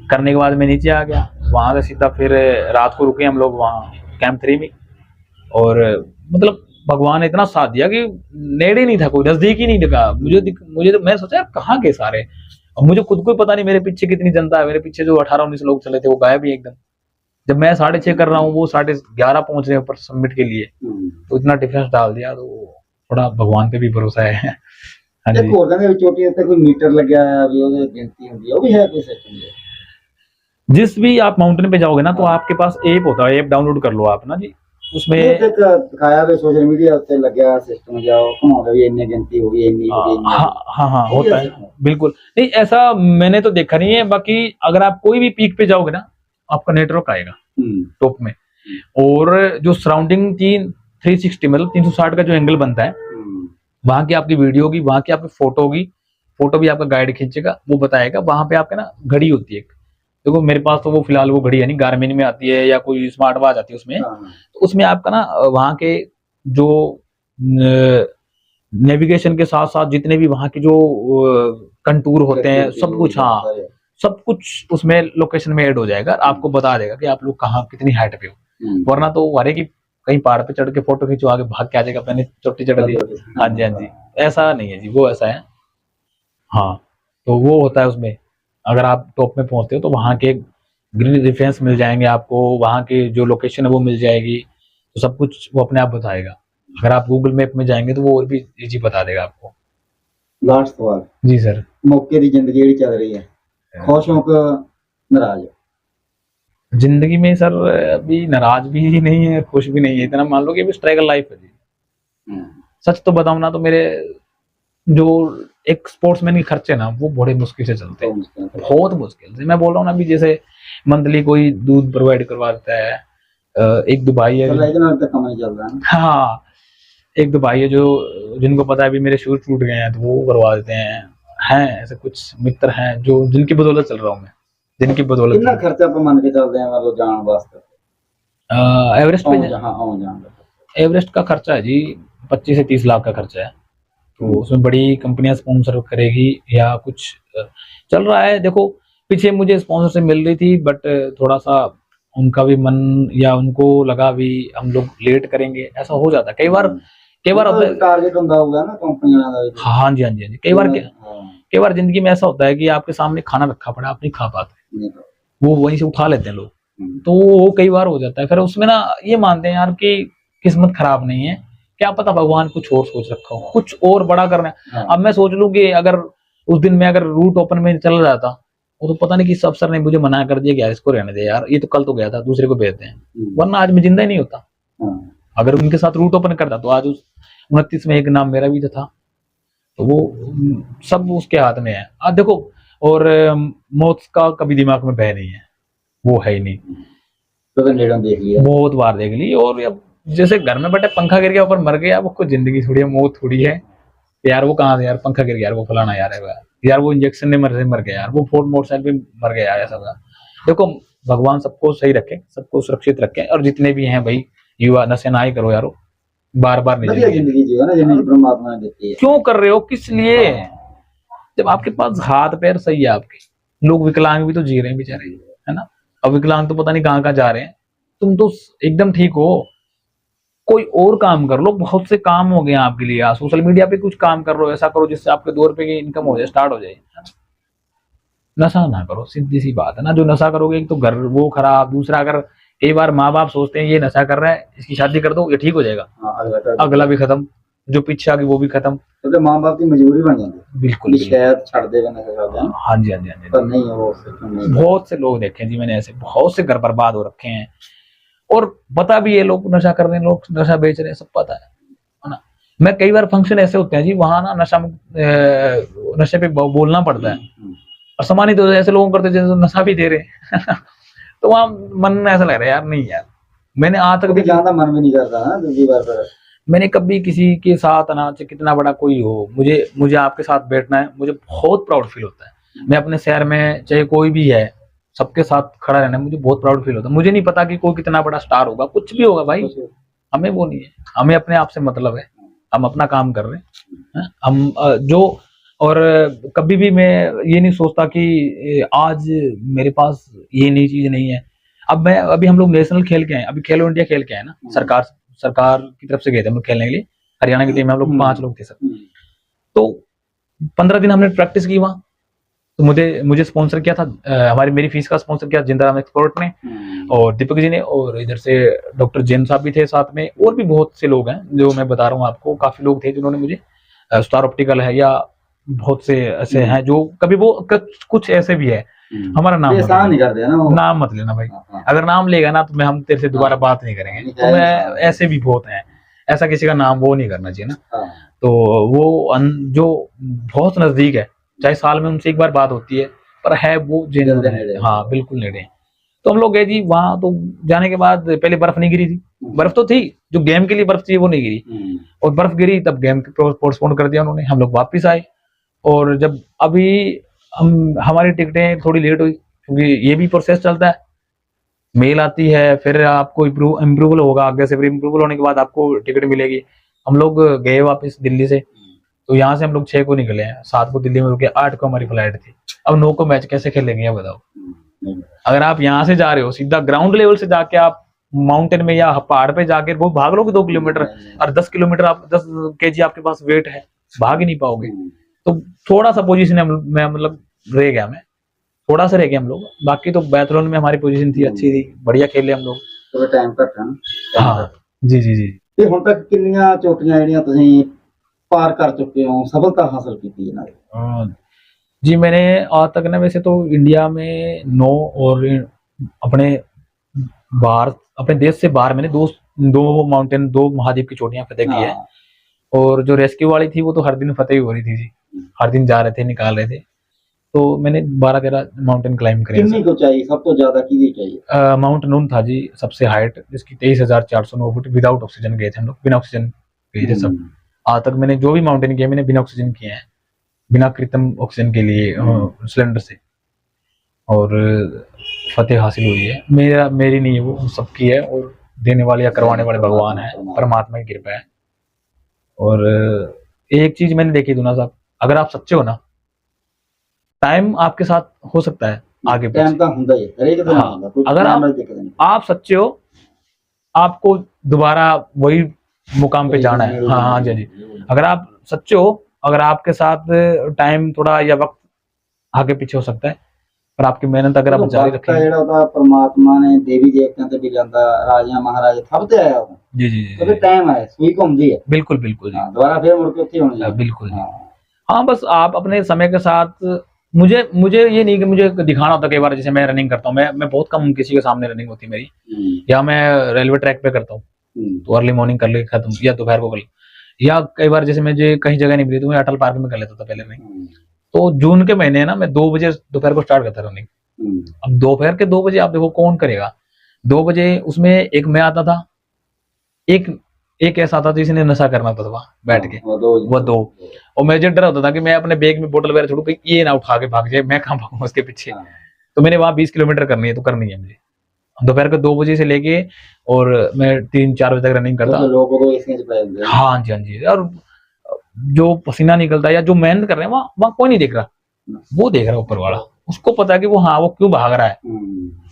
करने के बाद मैं नीचे आ गया, वहां से सीधा फिर रात को रुके हम लोग वहाँ कैंप 3 में, और मतलब भगवान ने इतना साथ दिया कि नेड़े नहीं था कोई, नजदीक ही नहीं दिखा मुझे। तो मैं सोचा कहाँ गए सारे, और मुझे खुद को पता नहीं मेरे पीछे कितनी जनता है। मेरे पीछे जो 18-19 लोग चले थे वो गायब ही एकदम। जब मैं 6:30 कर रहा हूँ, वो 11:30 पहुंच रहे हैं ऊपर सबमिट के लिए, तो इतना डिफरेंस डाल दिया। तो थोड़ा भगवान पे भी भरोसा है। हाँ जी। चोटी उत्ते कोई मीटर लग्या है, अभी ਉਹਦੀ गिनती ਹੁੰਦੀ है, वो भी है कोई सिस्टम? जिस भी आप माउंटेन पे जाओगे ना, तो आपके पास ऐप होता है, ऐप डाउनलोड कर लो आप ना जी, उसमें दिखाया हुआ सोशल मीडिया उत्ते लग्या सिस्टम, जाओ घुमाओगे भी इतनी गिनती होगी, इतनी होगी। हाँ होता है, बिल्कुल। नहीं ऐसा मैंने तो देखा नहीं है, बाकी अगर आप कोई भी पीक पे जाओगे ना, आपका नेटवर्क आएगा टॉप में, और जो सराउंडिंग 360 मतलब 360 का जो एंगल बनता है, वहां की आपकी वीडियो होगी, वहां की आपकी फोटो होगी, फोटो भी आपका गाइड खींचेगा, वो बताएगा। वहां पे आपका ना घड़ी होती है एक। देखो मेरे पास तो वो फिलहाल वो घड़ी है नहीं, गार्मिन में आती है या कोई स्मार्ट वॉच आती है उसमें। तो उसमें आपका ना वहां के जो नेविगेशन के साथ साथ जितने भी वहां के जो कंटूर होते हैं सब कुछ, हाँ सब कुछ उसमें लोकेशन में ऐड हो जाएगा, आपको बता देगा कि आप लोग कहाँ कितनी हाइट पे हो। वरना तो हरे की कहीं पहाड़ पे चढ़ के फोटो खींचो, आगे भाग के आ जाएगा, मैंने चोटी चढ़ ली। हाँ जी, हाँ जी, ऐसा नहीं है जी, वो ऐसा है। हाँ, तो वो होता है उसमें। अगर आप टॉप में पहुंचते हो तो वहां के ग्रीन डिफेंस मिल जाएंगे आपको, वहां के जो लोकेशन है वो मिल जाएगी, तो सब कुछ वो अपने आप बताएगा। अगर आप गूगल मैप में जाएंगे तो वो और भी इजी बता देगा आपको। लास्ट सवाल जी सर। मौके की जिंदगी ਜਿਹੜੀ ਚੱਲ ਰਹੀ है खुश हो के नाराज? जिंदगी में सर अभी नाराज भी नहीं है, खुश भी नहीं है, इतना मान लो कि अभी स्ट्रगल लाइफ है जी। सच तो बताऊं ना तो मेरे जो एक स्पोर्ट्समैन के खर्चे ना वो बड़े मुश्किल से चलते हैं, बहुत मुश्किल से। मैं बोल रहा हूँ ना, अभी जैसे मंथली कोई दूध प्रोवाइड करवा देता है, एक दो भाई है, हाँ एक दो भाई है जो जिनको पता है अभी मेरे शूज टूट गए हैं तो वो करवा देते हैं ऐसे कुछ मित्र हैं जो जिनकी बदौलत चल रहा हूँ मैं, जिनकी बदौलत। कितना खर्चा पर मान के चलते हैं मतलब जान वास्ते? एवरेस्ट पे एवरेस्ट का खर्चा है जी 25 से 30 लाख का खर्चा है। तो उसमें बड़ी कंपनियां स्पॉन्सर करेगी या कुछ चल रहा है। देखो पीछे मुझे स्पॉन्सरशिप मिल रही थी, बट थोड़ा सा उनका भी मन या उनको लगा भी हम लोग लेट करेंगे, ऐसा हो जाता है कई बार। टारगेट होता होगा ना कंपनी वाला। हाँ जी, हाँ जी, हाँ जी। कई बार जिंदगी में ऐसा होता है कि आपके सामने खाना रखा पड़ा, आप नहीं खा पाते, वो वहीं से उठा लेते हैं लोग, तो वो कई बार हो जाता है। फिर उसमें ना ये मानते हैं यार कि किस्मत खराब नहीं है, क्या पता भगवान कुछ और सोच रखा हो, कुछ और बड़ा करना है। अब मैं सोच लूं कि अगर उस दिन मैं अगर रूट ओपन में चला जाता, वो तो पता नहीं किस अफसर ने मुझे मना कर दिया कि यार इसको रहने दे यार, ये तो कल तो गया था, दूसरे को भेजते हैं, वरना आज मैं जिंदा ही नहीं होता। अगर उनके साथ रूट ओपन करता तो आज उस 29 में एक नाम मेरा भी था। तो वो सब उसके हाथ में है। आज देखो, और मौत का कभी दिमाग में भय नहीं है, वो है ही नहीं। तो देख लिया, बहुत बार देख ली। और अब जैसे घर में बैठे पंखा गिर गया ऊपर मर गया, वो कोई जिंदगी थोड़ी है, मौत थोड़ी है यार। वो कहाँ से यार पंखा गिर गया यार, वो फलाना यार है यार, वो इंजेक्शन ने मर गया यार, वो फोर्ड मोटरसाइकिल पे मर गया यार, ऐसा था। देखो भगवान सबको सही रखे, सबको सुरक्षित रखे, और जितने भी हैं भाई युवा, नशे ना ही करो यारो, बार बार नहीं जिंदगी जियो ना, जिंदगी परमात्मा ने देती है। क्यों कर रहे हो, किस लिए? जब आपके पास हाथ पैर सही है आपके, लोग विकलांग भी तो जी रहे हैं बेचारे, है ना। अब विकलांग तो पता नहीं कहाँ कहाँ जा रहे हैं, तुम तो एकदम ठीक हो, कोई और काम कर लो, बहुत से काम हो गए आपके लिए। सोशल मीडिया पे कुछ काम कर लो, ऐसा करो जिससे आपके 2 रुपए की इनकम हो जाए, स्टार्ट हो जाए। नशा ना करो, सीधी सी बात है ना। जो नशा करोगे एक तो घर वो खराब, दूसरा अगर कई बार माँ बाप सोचते हैं ये नशा कर रहा है, इसकी शादी कर दो, ये ठीक हो जाएगा, अगला भी खत्म, जो पीछे आ गई वो भी खत्म। तो माँ बाप की मजबूरी बन जाती है। बिल्कुल, शायद छाड़ देगा नशा। हाँ जी, हाँ जी, हाँ जी। पर नहीं, वो बहुत से लोग देखे जी मैंने, ऐसे बहुत से घर बर्बाद हो रखे हैं, और पता भी है लोग नशा कर रहे हैं, लोग नशा बेच रहे हैं, सब पता है ना। मैं कई बार फंक्शन ऐसे होते हैं जी, वहां ना नशे पे बोलना पड़ता है, और सम्मानित तो ऐसे लोगों करते जैसे नशा भी दे रहे तो वहां मन ऐसा लग रहा है यार, नहीं यार। मैंने आज तक भी ज्यादा मन भी नहीं करता ना दूसरी बार। मैंने कभी किसी के साथ ना, कितना बड़ा कोई हो, मुझे आपके साथ बैठना है, मुझे बहुत प्राउड फील होता है। मैं अपने शहर में चाहे कोई भी है, सबके साथ खड़ा रहना मुझे बहुत प्राउड फील होता है। मुझे नहीं पता कि कोई कितना बड़ा स्टार होगा, कुछ भी होगा भाई, हमें वो नहीं है, हमें अपने आप से मतलब है, हम अपना काम कर रहे हैं, हम जो। और कभी भी मैं ये नहीं सोचता कि आज मेरे पास ये नई चीज नहीं है। अभी हम लोग नेशनल खेल के आए, अभी खेलो इंडिया खेल के आए ना, सरकार की तरफ से गए थे हम लोग खेलने के लिए, हरियाणा की टीम में हम लोग 5 लोग थे सर। तो 15 दिन हमने प्रैक्टिस की वहां। तो मुझे स्पॉन्सर किया था, मेरी फीस का स्पॉन्सर किया जिंदाराम एक्सपोर्ट ने और दीपक जी ने, और इधर से डॉक्टर जैन साहब भी थे साथ में, और भी बहुत से लोग हैं जो मैं बता रहा हूँ आपको, काफी लोग थे जिन्होंने मुझे, स्टार ऑप्टिकल है या बहुत से ऐसे हैं जो कभी वो कुछ ऐसे भी है। हमारा नाम नहीं करते ना, नाम मत लेना भाई, अगर नाम लेगा ना तो हम तेरे से दोबारा बात नहीं करेंगे। तो मैं ऐसे भी बहुत हैं, ऐसा किसी का नाम वो नहीं करना चाहिए ना। तो वो जो बहुत नजदीक है, चाहे साल में उनसे एक बार बात होती है, पर है वो जेन्युइन है, हाँ बिल्कुल नेड़े। तो हम लोग गए जी वहां। तो जाने के बाद पहले बर्फ नहीं गिरी थी, बर्फ तो थी, जो गेम के लिए बर्फ थी वो नहीं गिरी, और बर्फ गिरी तब गेम पोस्टपोन कर दिया उन्होंने। हम लोग वापस आए, और जब अभी हमारी टिकटें थोड़ी लेट हुई, क्योंकि ये भी प्रोसेस चलता है, मेल आती है, फिर आपको इम्प्रूवल होगा आगे से, फिर इम्प्रूवल होने के बाद आपको टिकट मिलेगी। हम लोग गए वापस दिल्ली से, तो यहाँ से हम लोग 6 को निकले हैं, 7 को दिल्ली में रुके, 8 को हमारी फ्लाइट थी। अब 9 को मैच कैसे खेलेंगे ये बताओ। अगर आप यहाँ से जा रहे हो सीधा ग्राउंड लेवल से जाके आप माउंटेन में या पहाड़ पे जाके वो भाग लोगे 2 किलोमीटर, और 10 किलोमीटर आप 10 kg आपके पास वेट है, भाग ही नहीं पाओगे। तो थोड़ा सा पोजीशन में मतलब रह गया, मैं थोड़ा सा रह गया हम लोग। बाकी तो बैथलॉन में हमारी पोजीशन थी, अच्छी थी, बढ़िया खेले हम लोग। तो टाइम ਘੱਟ ਹੈ ਨਾ। हाँ जी जी जी। ਤੇ ਹੁਣ ਤੱਕ ਕਿੰਨੀਆਂ ਚੋਟੀਆਂ ਜਿਹੜੀਆਂ ਤੁਸੀਂ ਪਾਰ ਕਰ ਚੁੱਕੇ ਹੋ, ਸਫਲਤਾ ਹਾਸਲ ਕੀਤੀ ਇਹਨਾਂ ਦੀ? जी मैंने आज तक ना वैसे तो इंडिया में 9 और अपने बाहर, अपने देश से बाहर मैंने दो माउंटेन, 2 महाद्वीप की चोटियां फतेह की है। और जो रेस्क्यू वाली थी वो तो हर दिन फतेह हो रही थी जी, हर दिन जा रहे थे, निकाल रहे थे। तो मैंने 12-13 माउंटेन क्लाइंब करे। कितनी को चाहिए सब तो ज्यादा की चाहिए? माउंट नून था जी सबसे हाइट, जिसकी 23,409 फुट। विदाउट ऑक्सीजन गए थे हम लोग, बिना ऑक्सीजन गए थे सब। आज तक मैंने जो भी माउंटेन किए मैंने बिना ऑक्सीजन किए हैं, बिना कृत्रिम ऑक्सीजन के लिए सिलेंडर से, और फतेह हासिल हुई है। मेरी नहीं है, वो सबकी है, और देने वाले या करवाने वाले भगवान है, परमात्मा की कृपा है। और एक चीज मैंने देखी दूना साहब, अगर आप सच्चे हो ना, टाइम आपके साथ हो सकता है आगे टाइम का ਹੁੰਦਾ ही है, हरेक दिन हाँ, ਹੁੰਦਾ, कोई अगर टाइम वाली दिक्कत नहीं। आप सच्चे हो, आपको दोबारा वही मुकाम पे जाना है। हाँ हाँ जी जी। अगर आप सच्चे हो, अगर आपके साथ टाइम थोड़ा या वक्त आगे पीछे हो सकता है, पर आपकी मेहनत अगर आप जारी वक्त का रखेंगे। ਜਿਹੜਾ ਉਹਦਾ ਪਰਮਾਤਮਾ ਨੇ ਦੇਵੀ ਦੇਵਤਿਆਂ ਤੇ ਵੀ ਜਾਂਦਾ, ਰਾਜਿਆਂ ਮਹਾਰਾਜਾ ਸਭ ਤੇ ਆਇਆ ਉਹ। जी जी जी तो टाइम है, सुई घूमती है। बिल्कुल बिल्कुल जी। हाँ, दोबारा फिर मुड़ के उत्थे होनी है। बिल्कुल जी। हाँ बस आप अपने समय के साथ, मुझे ये नहीं कि मुझे दिखाना होता। कई बार जैसे मैं रनिंग करता हूँ, मैं बहुत कम किसी के सामने रनिंग होती मेरी, या मैं रेलवे ट्रैक पे करता हूँ तो अर्ली मॉर्निंग कर ले खत्म, या दोपहर को कर ले, या कई बार जैसे मुझे कहीं जगह नहीं मिली तो मैं अटल पार्क में कर लेता था पहले रनिंग। तो जून के महीने है ना, मैं 2 बजे दोपहर को स्टार्ट करता रनिंग। अब दोपहर के 2 बजे आप देखो कौन करेगा 2 बजे। उसमें एक मैं आता था, एक ऐसा आता था जिसने नशा करना होता था वहां बैठ के, वो 2। और मुझे डर होता था कि मैं अपने बैग में बोतल वगैरह छोड़ू, कि ये ना उठा के भाग जाए, मैं कहाँ भागूंगा उसके पीछे। तो मैंने वहां 20 किलोमीटर करनी है, तो करनी है मुझे दोपहर के 2 बजे से लेके, और मैं 3-4 बजे तक रनिंग करता। हाँ जी हाँ जी। और जो पसीना निकलता है या जो मेहनत कर रहे हैं वहाँ कोई नहीं देख रहा, वो देख रहा है ऊपर वाला। उसको पता है कि वो क्यों भाग रहा है।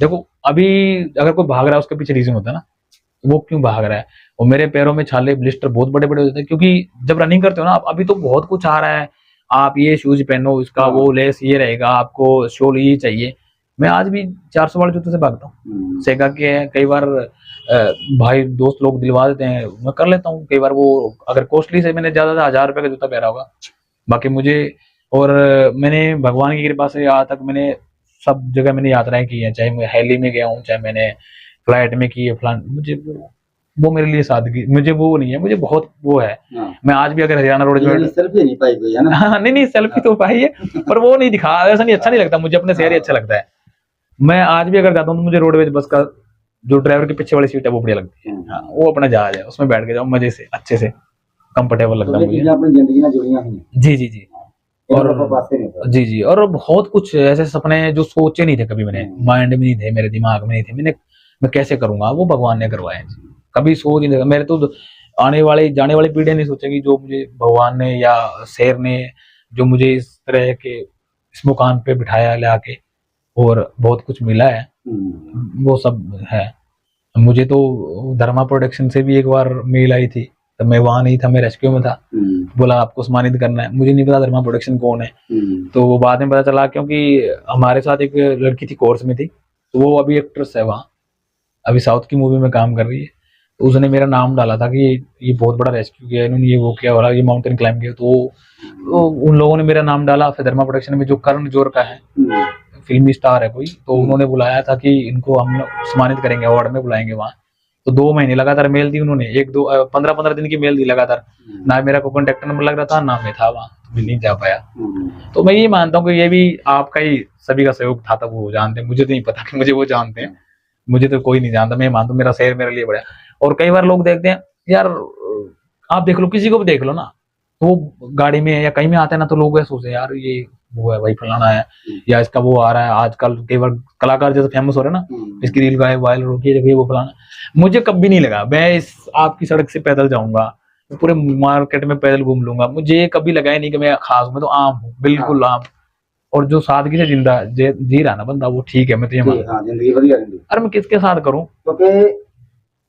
देखो अभी अगर कोई भाग रहा है उसके पीछे रीजन होता है ना, वो क्यों भाग रहा है। और मेरे पैरों में छाले, ब्लिस्टर बहुत बड़े बड़े होते हैं, क्योंकि जब रनिंग करते हो ना, अभी तो बहुत कुछ आ रहा है, आप ये शूज पहनो, इसका वो लेस ये रहेगा, आपको शोल ये चाहिए। मैं आज भी 400 वाले जूते से भागता हूँ, सेगा के हैं। कई बार भाई दोस्त लोग दिलवा देते हैं, मैं कर लेता हूँ। कई बार वो अगर कॉस्टली से मैंने ज्यादा 1000 रुपए का जूता पहना होगा, बाकी मुझे, और मैंने भगवान की कृपा से आज तक मैंने सब जगह मैंने यात्राएं की हैं, चाहे मैं हेली में गया हूँ, चाहे मैंने फ्लाइट में की है फलान। मुझे वो मेरे लिए सादगी, मुझे वो नहीं है, मुझे बहुत वो है। मैं आज भी अगर हरियाणा रोड में सेल्फी नहीं पाई गई है ना। हाँ नहीं सेल्फी तो पाई है, पर वो नहीं दिखा, ऐसा नहीं, अच्छा नहीं लगता मुझे, अपने शहर ही अच्छा लगता है। मैं आज भी अगर जाता हूँ तो मुझे रोडवेज बस का जो ड्राइवर के पीछे वाली सीट है वो बढ़िया लगती है। हाँ, वो अपना जहाज है, उसमें बैठ के जाओ मजे से, अच्छे से, कंफर्टेबल लगता है मुझे। अपनी जिंदगी में जुड़ी हुई हैं। जी जी जी। और जी जी, और बहुत कुछ ऐसे सपने जो सोचे नहीं थे कभी, मैंने माइंड में नहीं थे, मेरे दिमाग में नहीं थे, मैं कैसे करूंगा, वो भगवान ने करवाए। कभी सोच नहीं था मेरे तो, आने वाली जाने वाली पीढ़ी नहीं सोचेगी जो मुझे भगवान ने या शेर ने जो मुझे इस तरह के इस मुकाम पे बिठाया ला के, और बहुत कुछ मिला है, वो सब है। मुझे तो धर्मा प्रोडक्शन से भी एक बार मेल आई थी, तो मैं वहां नहीं था, मैं रेस्क्यू में था। बोला आपको सम्मानित करना है, मुझे नहीं पता धर्मा प्रोडक्शन कौन है। तो वो बाद में पता चला, क्योंकि हमारे साथ एक लड़की थी कोर्स में थी, तो वो अभी एक्ट्रेस है वहाँ, अभी साउथ की मूवी में काम कर रही है। तो उसने मेरा नाम डाला था कि ये बहुत बड़ा रेस्क्यू किया इन्होंने, ये वो किया वाला, ये माउंटेन क्लाइंब किया। तो उन लोगों ने मेरा नाम डाला। फिर धर्मा प्रोडक्शन में जो करण जोहर का है, फिल्मी स्टार है कोई, तो उन्होंने बुलाया था कि इनको हम सम्मानित करेंगे, अवार्ड में बुलाएंगे वहाँ। तो 2 महीने लगातार मेल दी उन्होंने, 15-15 दिन की मेल दी लगातार। ना मेरा कोई कॉन्टेक्ट नंबर लग रहा था, ना मैं था वहाँ, तो मैं नहीं जा पाया। तो मैं ये मानता हूँ कि ये भी आपका ही सभी का सहयोग था, तब वो जानते हैं, मुझे तो नहीं पता कि मुझे वो जानते हैं, मुझे तो कोई नहीं जानता। मैं मानता हूँ मेरा शहर मेरे लिए बड़ा है। और कई बार लोग देखते हैं यार, आप देख लो, किसी को भी देख लो ना, तो वो गाड़ी में या कहीं में आते हैं ना, तो लोग ऐसे सोचते हैं यार ये वो है भाई, फलाना है, या इसका वो आ रहा है। आजकल कई बार कलाकार जैसे फेमस हो रहे हैं ना, इसकी रील वायरल हो रही है, देखिए वो फलाना। मुझे कभी नहीं लगा मैं इस आपकी सड़क से पैदल जाऊंगा, पूरे मार्केट में पैदल घूम लूंगा, मुझे कभी लगा ही नहीं कि मैं खास हूं, मैं तो आम हूँ, बिल्कुल आम। और जो सादगी से जिंदा जी रहा ना बंदा, वो ठीक है, मैं तो ये मानता हूं। जिंदगी बढ़िया जिंदगी, अरे मैं किसके साथ करूं, क्योंकि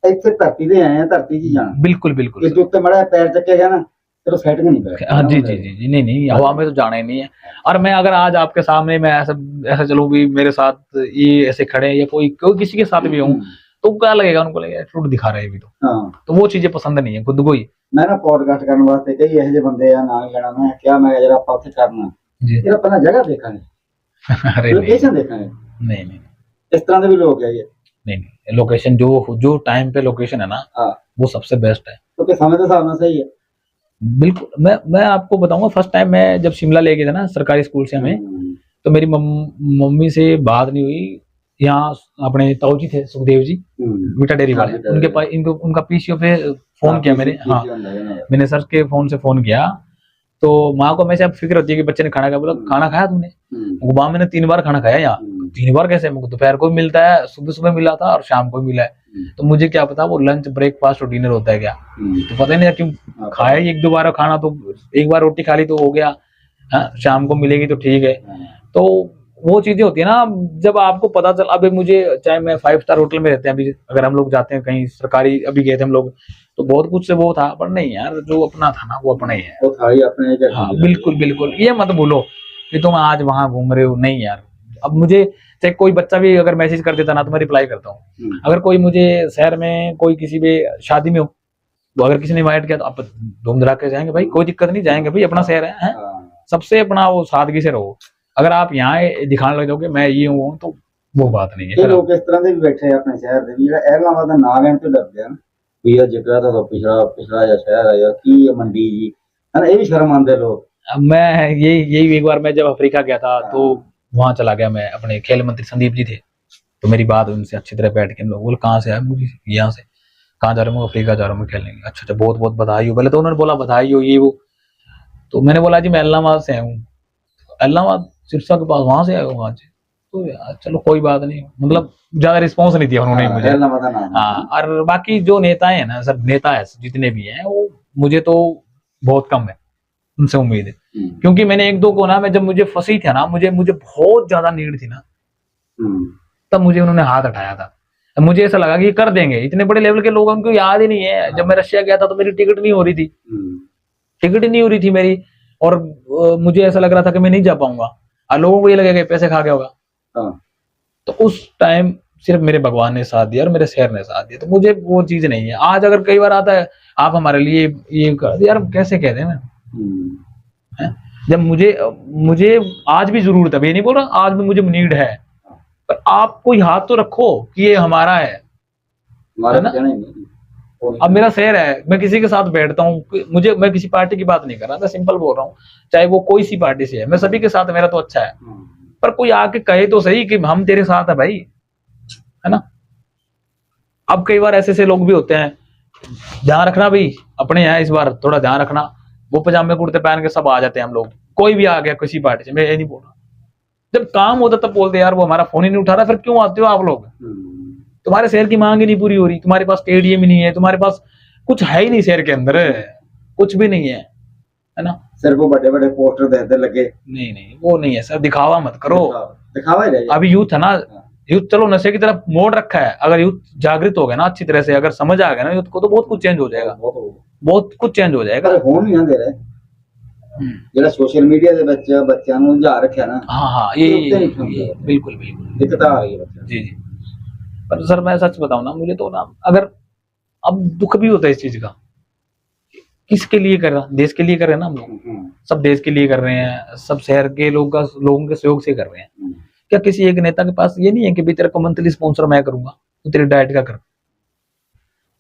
ਇੱਥੇ ਧਰਤੀ ਤੇ ਆਏ ਆ, ਧਰਤੀ 'ਚ ਜਾਣਾ। बिल्कुल बिल्कुल ਇਸ ਦੇ ਉੱਤੇ ਮੜਾ ਪੈਰ ਚੱਕੇਗਾ ਨਾ, ਫਿਰ ਉਹ ਸੈੱਟ ਨਹੀਂ ਬੈਠਦਾ। हाँ जी जी जी जी, नहीं नहीं, हवा में तो जाना ही नहीं है। और मैं अगर आज आपके सामने मैं ऐसा ऐसा चलूं भी, मेरे साथ ये ऐसे खड़े हैं, या कोई कोई किसी के साथ भी हूँ, तो क्या लगेगा उनको, लगेगा फ्रूट दिखा रहे हैं भी, तो वो चीजें पसंद नहीं है खुद को ही। ਮੈਂ ਨਾ ਪੋਡਕਾਸਟ ਕਰਨ ਵਾਸਤੇ ਕਈ ਇਹੋ ਜਿਹੇ ਬੰਦੇ ਆ, ਨਾਂ ਲੈਣਾ ਮੈਂ ਕਿਹਾ, ਮੈਂ ਜਰਾ ਆਪਾਂ ਉੱਥੇ ਕਰਨਾ जी ਜਿਹੜਾ ਪਹਿਲਾਂ ਜਗ੍ਹਾ ਦੇਖਾਂਗੇ, अरे नहीं ਲੋਕੇਸ਼ਨ ਦੇਖਾਂਗੇ। नहीं नहीं ਇਸ ਤਰ੍ਹਾਂ ਦੇ ਵੀ ਲੋਕ ਹੈਗੇ, नहीं, लोकेशन जो टाइम पे लोकेशन है ना, हाँ, वो सबसे बेस्ट है। ਕਿਉਂਕਿ ਸਮੇਂ ਦੇ ਹਿਸਾਬ ਨਾਲ ਸਹੀ ਹੈ। बिल्कुल, मैं आपको बताऊंगा, फर्स्ट टाइम मैं जब शिमला लेके था ना सरकारी स्कूल से हमें, तो मेरी मम्मी से बात नहीं हुई। यहाँ अपने ताऊ जी थे, सुखदेव जी, मीठा डेयरी वाले, उनके पास उनका पीसीओ पे फोन किया मैंने। हाँ, मैंने सर के फोन से फोन किया, तो माँ को हमेशा फिक्र होती है कि बच्चे ने खाना खाया। बोला खाना खाया तुमने? माँ मैंने 3 बार खाना खाया यहाँ। 3 बार कैसे? दोपहर को मिलता है, सुबह सुबह मिला था और शाम को मिला है, तो मुझे क्या पता वो लंच ब्रेकफास्ट और डिनर होता है क्या, तो पता ही नहीं क्यों खाया 1-2 बार खाना, तो एक बार रोटी खा ली तो हो गया, शाम को मिलेगी तो ठीक है। तो वो चीजें होती है ना, जब आपको पता चल, अभी मुझे चाहे मैं 5 स्टार होटल में रहते हैं, अभी अगर हम लोग जाते हैं कहीं सरकारी, अभी गए थे हम लोग, तो बहुत कुछ से वो था, पर नहीं यार, जो अपना था ना वो अपना ही है, वो थाली अपने जगह। हाँ बिल्कुल बिल्कुल, ये मत बोलो कि तुम आज वहां घूम रहे हो, नहीं यार। अब मुझे चाहे कोई बच्चा भी अगर मैसेज कर देता ना, तो मैं रिप्लाई करता हूँ। अगर कोई मुझे शहर में कोई किसी भी शादी में हो, तो अगर किसी ने इन्वाइट किया, तो आप धूम धड़ाके जाएंगे भाई, कोई दिक्कत नहीं, जाएंगे भाई, अपना शहर है, सबसे अपना वो सादगी से रहो। अगर आप यहाँ दिखाने लग जाओगे मैं ये हूँ, तो वो बात नहीं है। लोग इस तरह ਦੇ ਵੀ ਬੈਠੇ ਆਪਣੇ ਸ਼ਹਿਰ ਦੇ ਵੀ, ਜਿਹੜਾ ਐਰਲਾਵਾ ਦਾ ਨਾਂ ਲੈਣ ਤੋਂ ਡਰਦੇ ਹਨ ਵੀ ਇਹ ਜਿਗਰਾ ਦਾ ਪਿਛੜਾ ਜਿਹਾ ਸ਼ਹਿਰ ਹੈ, ਜਾਂ ਕੀ ਹੈ ਮੰਡੀ ਜੀ, ਹੈ ਨਾ, ਇਹ ਵੀ ਸ਼ਰਮ ਆਉਂਦੇ ਲੋग। मैं यही एक बार मैं जब अफ्रीका गया था, तो वहां चला गया मैं, अपने खेल मंत्री संदीप जी थे, तो मेरी बात हुई उनसे अच्छी तरह बैठ के, हम लोग बोले कहाँ से आए, मुझे यहाँ से, कहाँ जा रहे हो? अफ्रीका जा रहा हूँ मैं खेलने। अच्छा अच्छा, बहुत बहुत बधाई हो। पहले तो उन्होंने बोला बधाई हो ये वो, तो मैंने बोला जी मैं इलाहाबाद से आया हूँ। इलाहाबाद सिरसा के पास, वहां से आया हूँ वहां से। तो यार चलो कोई बात नहीं, मतलब ज्यादा रिस्पॉन्स नहीं दिया उन्होंने मुझे। हाँ, और बाकी जो नेता है ना, सब नेता है जितने भी हैं, वो मुझे तो बहुत कम है उनसे उम्मीद है, क्योंकि मैंने 1-2 को ना, मैं जब मुझे फंसी थी ना, मुझे बहुत ज्यादा नीड थी ना, तब मुझे उन्होंने हाथ उठाया था। मुझे ऐसा लगा कि ये कर देंगे, इतने बड़े लेवल के लोग, उनको याद ही नहीं है। जब मैं रशिया गया था तो मेरी टिकट नहीं हो रही थी, टिकट ही नहीं हो रही थी मेरी, और मुझे ऐसा लग रहा था कि मैं नहीं जा पाऊंगा, और लोगों को ये लगेगा पैसे खा गया होगा। तो उस टाइम सिर्फ मेरे भगवान ने साथ दिया और मेरे शहर ने साथ दिया, तो मुझे वो चीज नहीं है। आज अगर कई बार आता है आप हमारे लिए ये कर, यार कैसे कहते हैं, जब मुझे आज भी जरूरत है, ये नहीं बोल रहा आज भी मुझे नीड है, पर आप कोई हाथ तो रखो कि ये हमारा है ना। अब मेरा शहर है, मैं किसी के साथ बैठता हूँ, मैं किसी पार्टी की बात नहीं कर रहा, मैं सिंपल बोल रहा हूँ, चाहे वो कोई सी पार्टी से है, मैं सभी के साथ, मेरा तो अच्छा है, पर कोई आके कहे तो सही कि हम तेरे साथ है भाई, है ना। अब कई बार ऐसे लोग भी होते हैं, ध्यान रखना भाई, अपने यहाँ इस बार थोड़ा ध्यान रखना, वो पजामे कुर्ते पहन के सब आ जाते हैं हम लोग, कोई भी आ गया किसी पार्टी से, मैं ये नहीं बोल रहा, जब काम होता तब बोलते यार वो हमारा फोन ही नहीं उठा रहा, फिर क्यों आते हो आप लोग? तुम्हारे शहर की मांग ही नहीं पूरी हो रही, तुम्हारे पास स्टेडियम ही नहीं है, तुम्हारे पास कुछ है ही नहीं, शहर के अंदर कुछ भी नहीं है ना। सिर्फ बड़े बड़े पोस्टर देते लगे, नहीं वो नहीं है सर, दिखावा मत करो, दिखावा ही रहेगा। अभी यूथ है ना, यूथ चलो नशे की तरफ मोड़ रखा है, अगर यूथ जागृत हो गया ना अच्छी तरह से, अगर समझ आ गया ना यूथ को, तो बहुत कुछ चेंज हो जाएगा, बहुत कुछ चेंज हो जाएगा। हो नहीं दे रहे ਜਿਹੜਾ सोशल मीडिया ਦੇ ਵਿੱਚ ਬੱਚਿਆਂ ਨੂੰ ਉਲਝਾ ਰੱਖਿਆ ਨਾ, हाँ ये बिल्कुल दिक्कत आ रही है जी। पर सर मैं सच बताऊं ना, मुझे तो ना, अगर अब दुख भी होता है इस चीज का, किसके लिए कर रहा, देश के लिए कर रहे हैं ना हम लोग, सब देश के लिए कर रहे हैं, सब शहर के लोगों के सहयोग से कर रहे हैं। क्या किसी एक नेता के पास ये नहीं है कि भाई तेरे को मंथली स्पॉन्सर मैं करूंगा, तो तेरी डाइट का कर,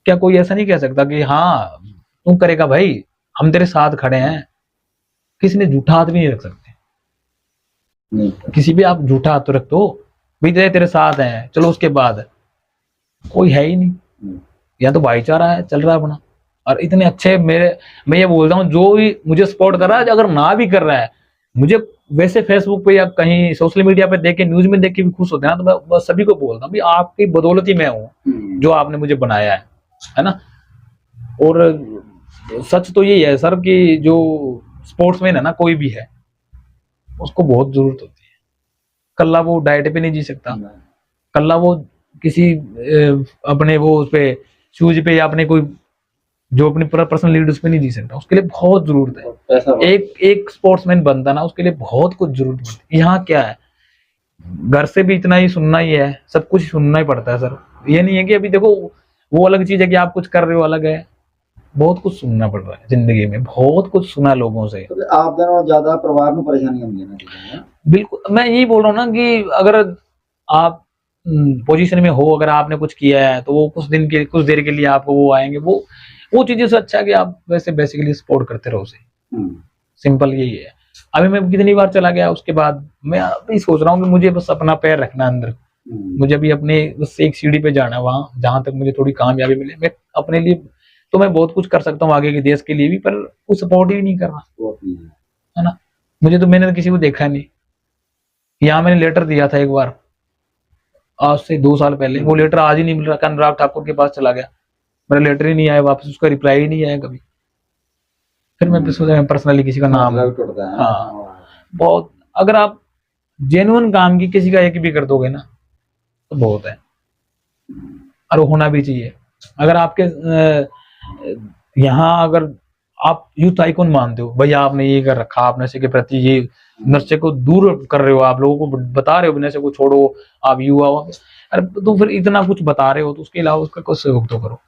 क्या कोई ऐसा नहीं कह सकता कि हाँ तू करेगा भाई, हम तेरे साथ खड़े हैं। किसी ने झूठा हाथ भी नहीं रख सकते, नहीं किसी भी आप झूठा हाथ तो रख दो भाई तेरे साथ हैं, चलो उसके बाद कोई है ही नहीं। या तो भाईचारा है चल रहा है अपना। और इतने अच्छे मेरे, मैं ये बोल रहा हूँ जो भी मुझे सपोर्ट कर रहा है, अगर ना भी कर रहा है मुझे वैसे फेसबुक पे या कहीं सोशल मीडिया पे देख के, न्यूज में देख के भी खुश होते हैं ना, तो मैं बस सभी को बोलता हूँ भाई आपकी बदौलत ही मैं हूँ जो आपने मुझे बनाया है ना। और सच तो यही है सर कि जो स्पोर्ट्समैन है ना कोई भी है, उसको बहुत जरूरत होती है। कल्ला वो डाइट पे नहीं जी सकता, कल्ला वो किसी अपने वो उस पे शूज पे या अपने कोई जो अपनी पर्सनल लीड उस पे नहीं जी सकता, उसके लिए बहुत जरूरत है। एक स्पोर्ट्समैन बनता ना, उसके लिए बहुत कुछ जरूरत होती है। यहाँ क्या है, घर से भी इतना ही सुनना ही है, सब कुछ सुनना ही पड़ता है सर। ये नहीं है कि अभी देखो वो अलग चीज है कि आप कुछ कर रहे हो, अलग है, बहुत कुछ सुनना पड़ रहा है जिंदगी में, बहुत कुछ सुना लोगों से। तो आप दोनों ज्यादा परिवार में परेशानी होंगी ना। बिल्कुल, मैं यही बोल रहा हूँ ना कि अगर आप पोजीशन में हो, अगर आपने कुछ किया है तो वो कुछ देर के लिए आपको वो आएंगे, वो चीजें से अच्छा है कि आप वैसे बेसिकली सपोर्ट करते रहो उसे। सिंपल यही है। अभी मैं कितनी बार चला गया, उसके बाद मैं अभी सोच रहा हूँ कि मुझे बस अपना पैर रखना अंदर, मुझे अभी अपने बस एक सीढ़ी पे जाना है, वहां जहां तक मुझे थोड़ी कामयाबी मिले। मैं अपने लिए तो मैं बहुत कुछ कर सकता हूँ आगे के देश के लिए भी, पर वो सपोर्ट ही नहीं कर रहा है ना। मुझे तो, मैंने किसी को देखा नहीं। यहाँ मैंने लेटर दिया था एक बार आज से 2 साल पहले, वो लेटर आज ही नहीं मिल रहा। अनुराग ठाकुर के पास चला गया, मेरा लेटर ही नहीं आया वापस, उसका रिप्लाई ही नहीं आया कभी। फिर मैं सोचा पर्सनली किसी का नाम, हाँ बहुत, अगर आप जेन्युइन काम की किसी का एक भी कर दोगे ना तो बहुत है, और होना भी चाहिए। अगर आपके यहाँ अगर आप यूथ आइकॉन मानते हो, भैया आपने ये कर रखा, आप नशे के प्रति, ये नशे को दूर कर रहे हो, आप लोगों को बता रहे हो नशे को छोड़ो, आप युवा हो, अरे तो फिर इतना कुछ बता रहे हो तो उसके अलावा उसका कुछ सहयोग तो करो।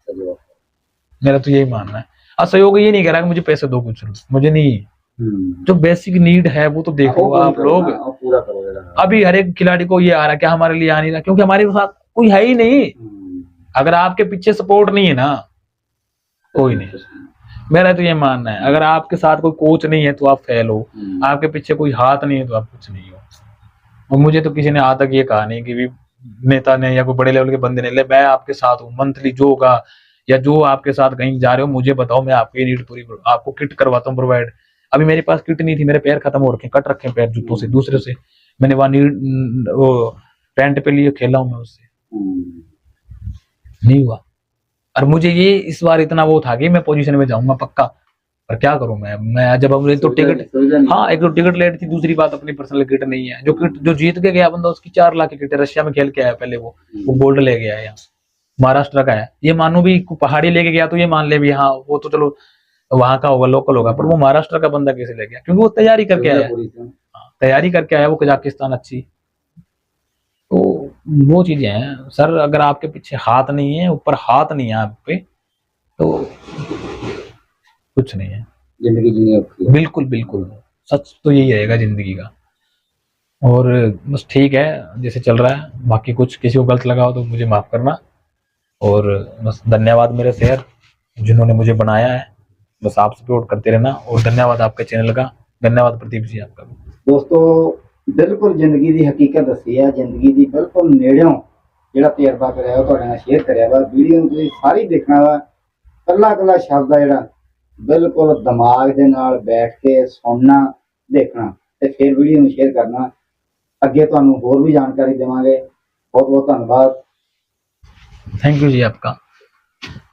मेरा तो यही मानना है। और सहयोग ये नहीं कह रहा कि मुझे पैसे दो, कुछ मुझे नहीं, जो बेसिक नीड है वो तो देखो आप लोग। अभी हर एक खिलाड़ी को ये आ रहा है, क्या हमारे लिए आ नहीं रहा, क्योंकि हमारे साथ कोई है ही नहीं। अगर आपके पीछे सपोर्ट नहीं है ना, कोई नहीं। मेरा तो ये मानना है, अगर आपके साथ कोई कोच नहीं है तो आप फेल हो, आपके पीछे कोई हाथ नहीं है तो आप कुछ नहीं हो। और मुझे तो किसी ने आज तक ये कहा नहीं कि भी नेता ने या कोई बड़े लेवल के बंदे ने, ले मैं आपके साथ हूँ, मंथली जो होगा या जो आपके साथ कहीं जा रहे हो मुझे बताओ, मैं आपकी नीड पूरी, आपको किट करवाता हूँ प्रोवाइड। अभी मेरे पास किट नहीं थी, मेरे पैर खत्म हो रखे, कट रखे पैर जूतों से, दूसरे से मैंने वहां नीड वो रेंट पे लिए, खेला हूं मैं उससे, नहीं हुआ। और मुझे ये इस बार इतना वो था कि मैं पोजीशन में जाऊंगा पक्का, पर क्या करूं मैं जब हम तो टिकट, हाँ एक तो टिकट लेट थी, दूसरी बात अपनी पर्सनल किट नहीं है। जो किट जो जीत के गया बंदा उसकी 4 लाख की किट है, रशिया में खेल के आया पहले, वो गोल्ड ले गया है, यहाँ महाराष्ट्र का है। ये मानो भी पहाड़ी लेके गया तो ये मान ले भी हाँ वो तो चलो वहां का होगा, लोकल होगा, पर वो महाराष्ट्र का बंदा कैसे ले गया, क्योंकि वो तैयारी करके आया, तैयारी करके आया वो कजाकिस्तान अच्छी। तो वो चीजें हैं सर, अगर आपके पीछे हाथ नहीं है, ऊपर हाथ नहीं है आप पे, तो कुछ नहीं है जिंदगी जीने। बिल्कुल बिल्कुल, सच तो यही रहेगा जिंदगी का। और बस ठीक है जैसे चल रहा है, बाकी कुछ किसी को गलत लगा हो तो मुझे माफ करना। और बस धन्यवाद मेरे शहर जिन्होंने मुझे बनाया है, बस आप सपोर्ट करते रहना। और धन्यवाद आपके चैनल का, धन्यवाद प्रदीप जी आपका भी। दोस्तों बिल्कुल जिंदगी की हकीकत दसी है, जिंदगी की बिल्कुल नेड़ों ਜਿਹੜਾ ਤਜਰਬਾ ਕਰਿਆ ਉਹ ਤੁਹਾਡੇ ਨਾਲ ਸ਼ੇਅਰ ਕਰਿਆ ਵਾ। ਵੀਡੀਓ ਨੂੰ ਤੁਸੀਂ ਸਾਰੀ ਦੇਖਣਾ ਵਾ, ਕੱਲਾ ਕੱਲਾ ਸ਼ਬਦ ਆ ਜਿਹੜਾ ਬਿਲਕੁਲ ਦਿਮਾਗ ਦੇ ਨਾਲ ਬੈਠ ਕੇ ਸੁਣਨਾ, ਦੇਖਣਾ ਤੇ ਫਿਰ ਵੀਡੀਓ ਨੂੰ ਸ਼ੇਅਰ ਕਰਨਾ। ਅੱਗੇ ਤੁਹਾਨੂੰ ਹੋਰ ਵੀ ਜਾਣਕਾਰੀ ਦੇਵਾਂਗੇ। ਬਹੁਤ ਬਹੁਤ ਧੰਨਵਾਦ। थैंक यू जी आपका।